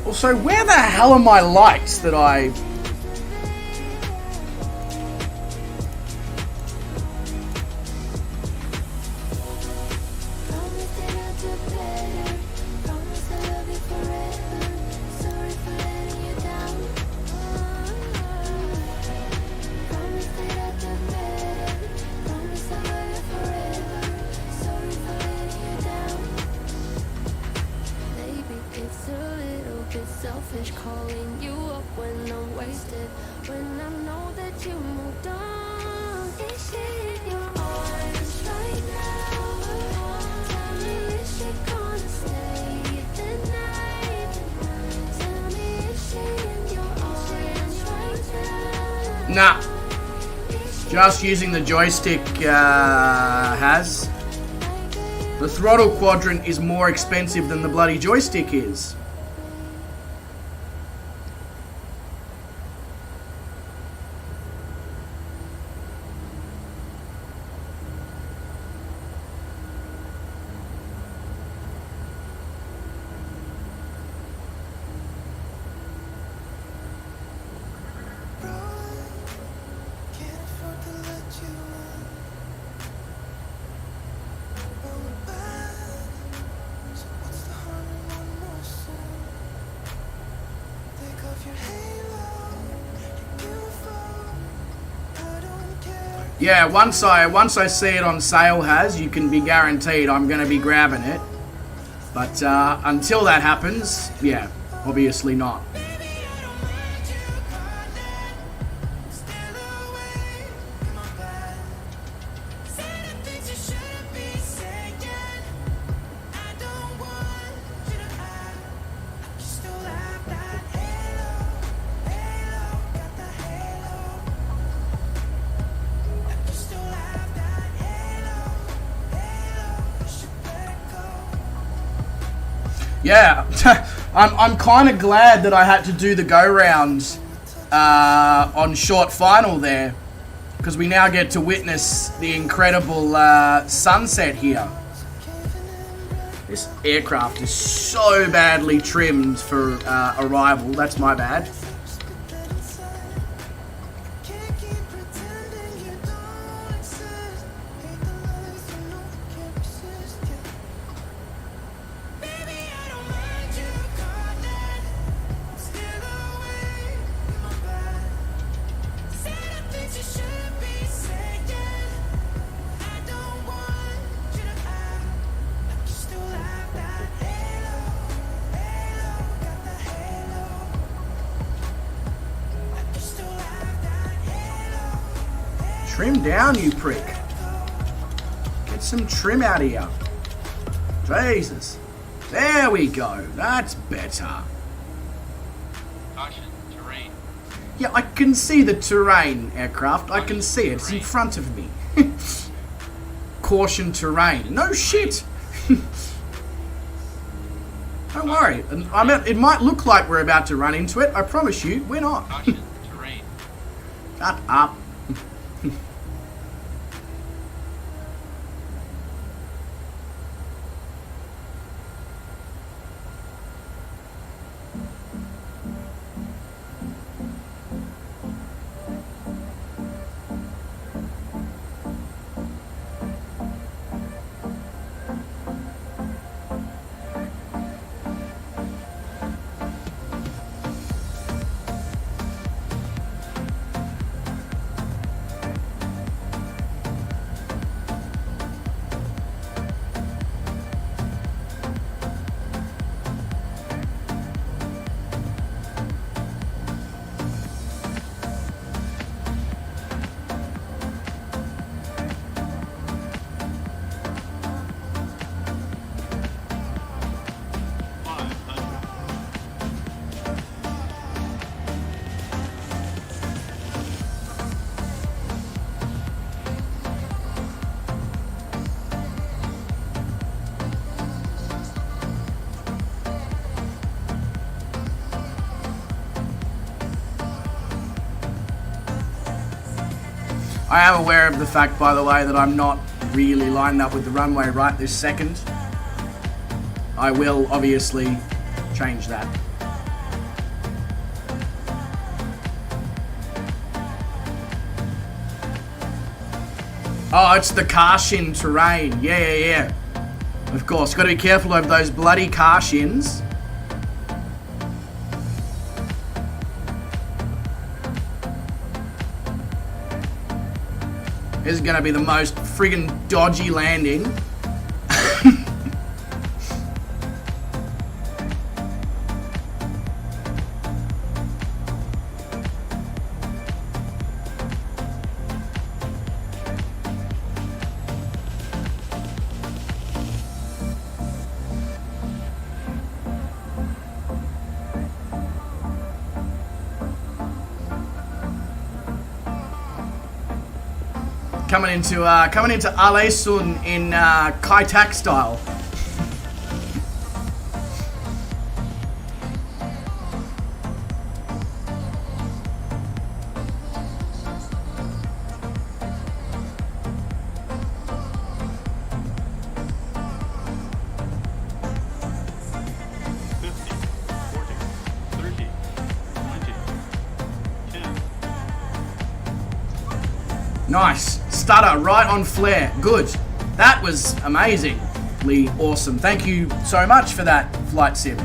Also, where the hell are my lights that I... Selfish calling you up when I'm wasted, when I know that you moved on. Is she in your arms right now? Tell me, is she gonna stay the night? Tell me, is she in your arms right now? Nah. Just using the joystick has. The throttle quadrant is more expensive than the bloody joystick is. Yeah, once I see it on sale, you can be guaranteed I'm going to be grabbing it. But until that happens, yeah, obviously not. Yeah, I'm kind of glad that I had to do the go-round on short final there, because we now get to witness the incredible sunset here. This aircraft is so badly trimmed for arrival. That's my bad. Trim down, you prick. Get some trim out of here. Jesus. There we go. That's better. Caution, terrain. Yeah, I can see the terrain, aircraft. I can see it. It's in front of me. Caution terrain. No shit. Don't worry. And I mean, it might look like we're about to run into it. I promise you, we're not. Caution, terrain. Shut up. I am aware of the fact, by the way, that I'm not really lined up with the runway right this second. I will obviously change that. Oh, it's the car shin terrain. Yeah. Of course, got to be careful of those bloody car shins. This is going to be the most friggin' dodgy landing. Coming into ALESUND in Kai Tak style. Nice. Stutter right on flare. Good. That was amazingly awesome. Thank you so much for that, Flight Sim.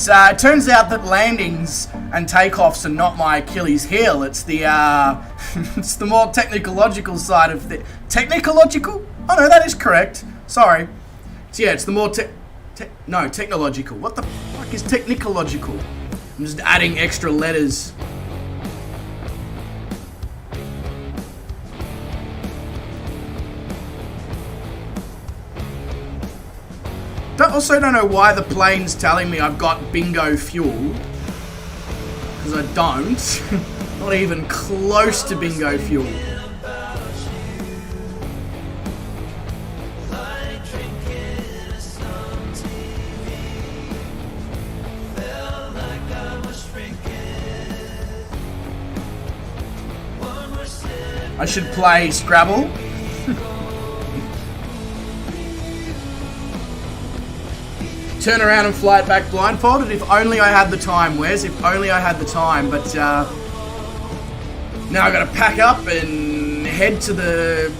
It turns out that landings and takeoffs are not my Achilles heel. It's the it's the more technological side of the technological. Oh no, that is correct. Sorry. So yeah, it's the more technological. What the fuck is technological? I'm just adding extra letters. Also don't know why the plane's telling me I've got bingo fuel, because I don't. Not even close to bingo fuel. I should play Scrabble. Turn around and fly it back blindfolded. If only I had the time, Wes. If only I had the time. But now I got to pack up and head to the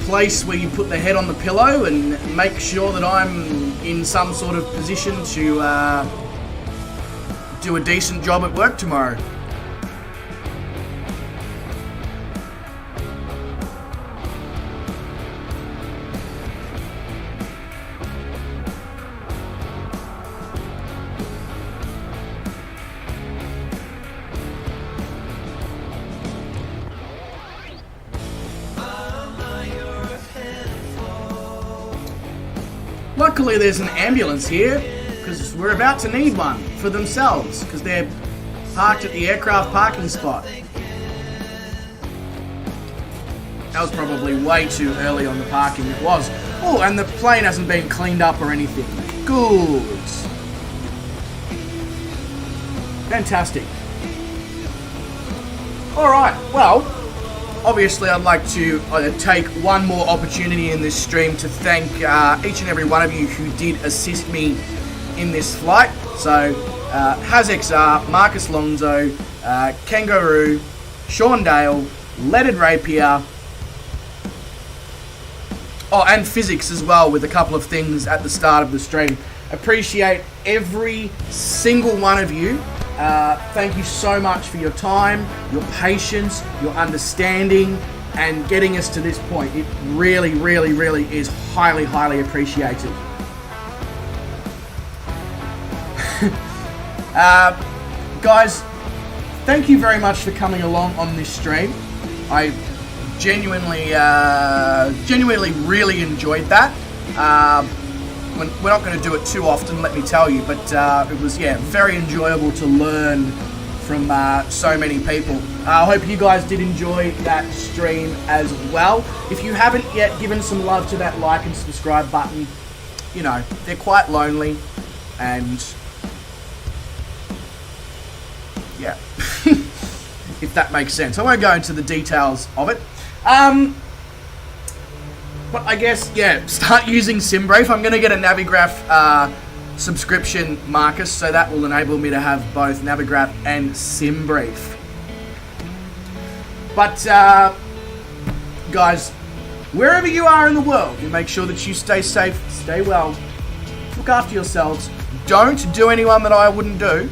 place where you put the head on the pillow and make sure that I'm in some sort of position to do a decent job at work tomorrow. luckily there's an ambulance here, because we're about to need one for themselves, because they're parked at the aircraft parking spot. That was probably way too early on the parking. It was. Oh, and the plane hasn't been cleaned up or anything. Good. Fantastic. Alright, well, obviously I'd like to take one more opportunity in this stream to thank each and every one of you who did assist me in this flight. So, HazXR, Marcus Lonzo, Kangaroo, Sean Dale, Leaded Rapier, oh, and Physics as well, with a couple of things at the start of the stream. Appreciate every single one of you. Thank you so much for your time, your patience, your understanding, and getting us to this point. It really, really, really is highly, highly appreciated. Guys, thank you very much for coming along on this stream. I genuinely really enjoyed that. We're not going to do it too often, let me tell you, but it was, yeah, very enjoyable to learn from so many people. I hope you guys did enjoy that stream as well. If you haven't yet given some love to that like and subscribe button, you know, they're quite lonely, and yeah, if that makes sense. I won't go into the details of it. But I guess, yeah, start using SimBrief. I'm going to get a Navigraph subscription, Marcus, so that will enable me to have both Navigraph and SimBrief. But, guys, wherever you are in the world, you make sure that you stay safe, stay well, look after yourselves, don't do anyone that I wouldn't do,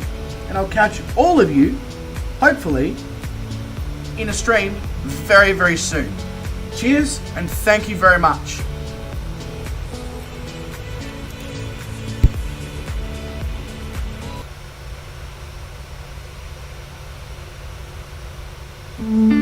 and I'll catch all of you, hopefully, in a stream very, very soon. Cheers, and thank you very much. Mm-hmm.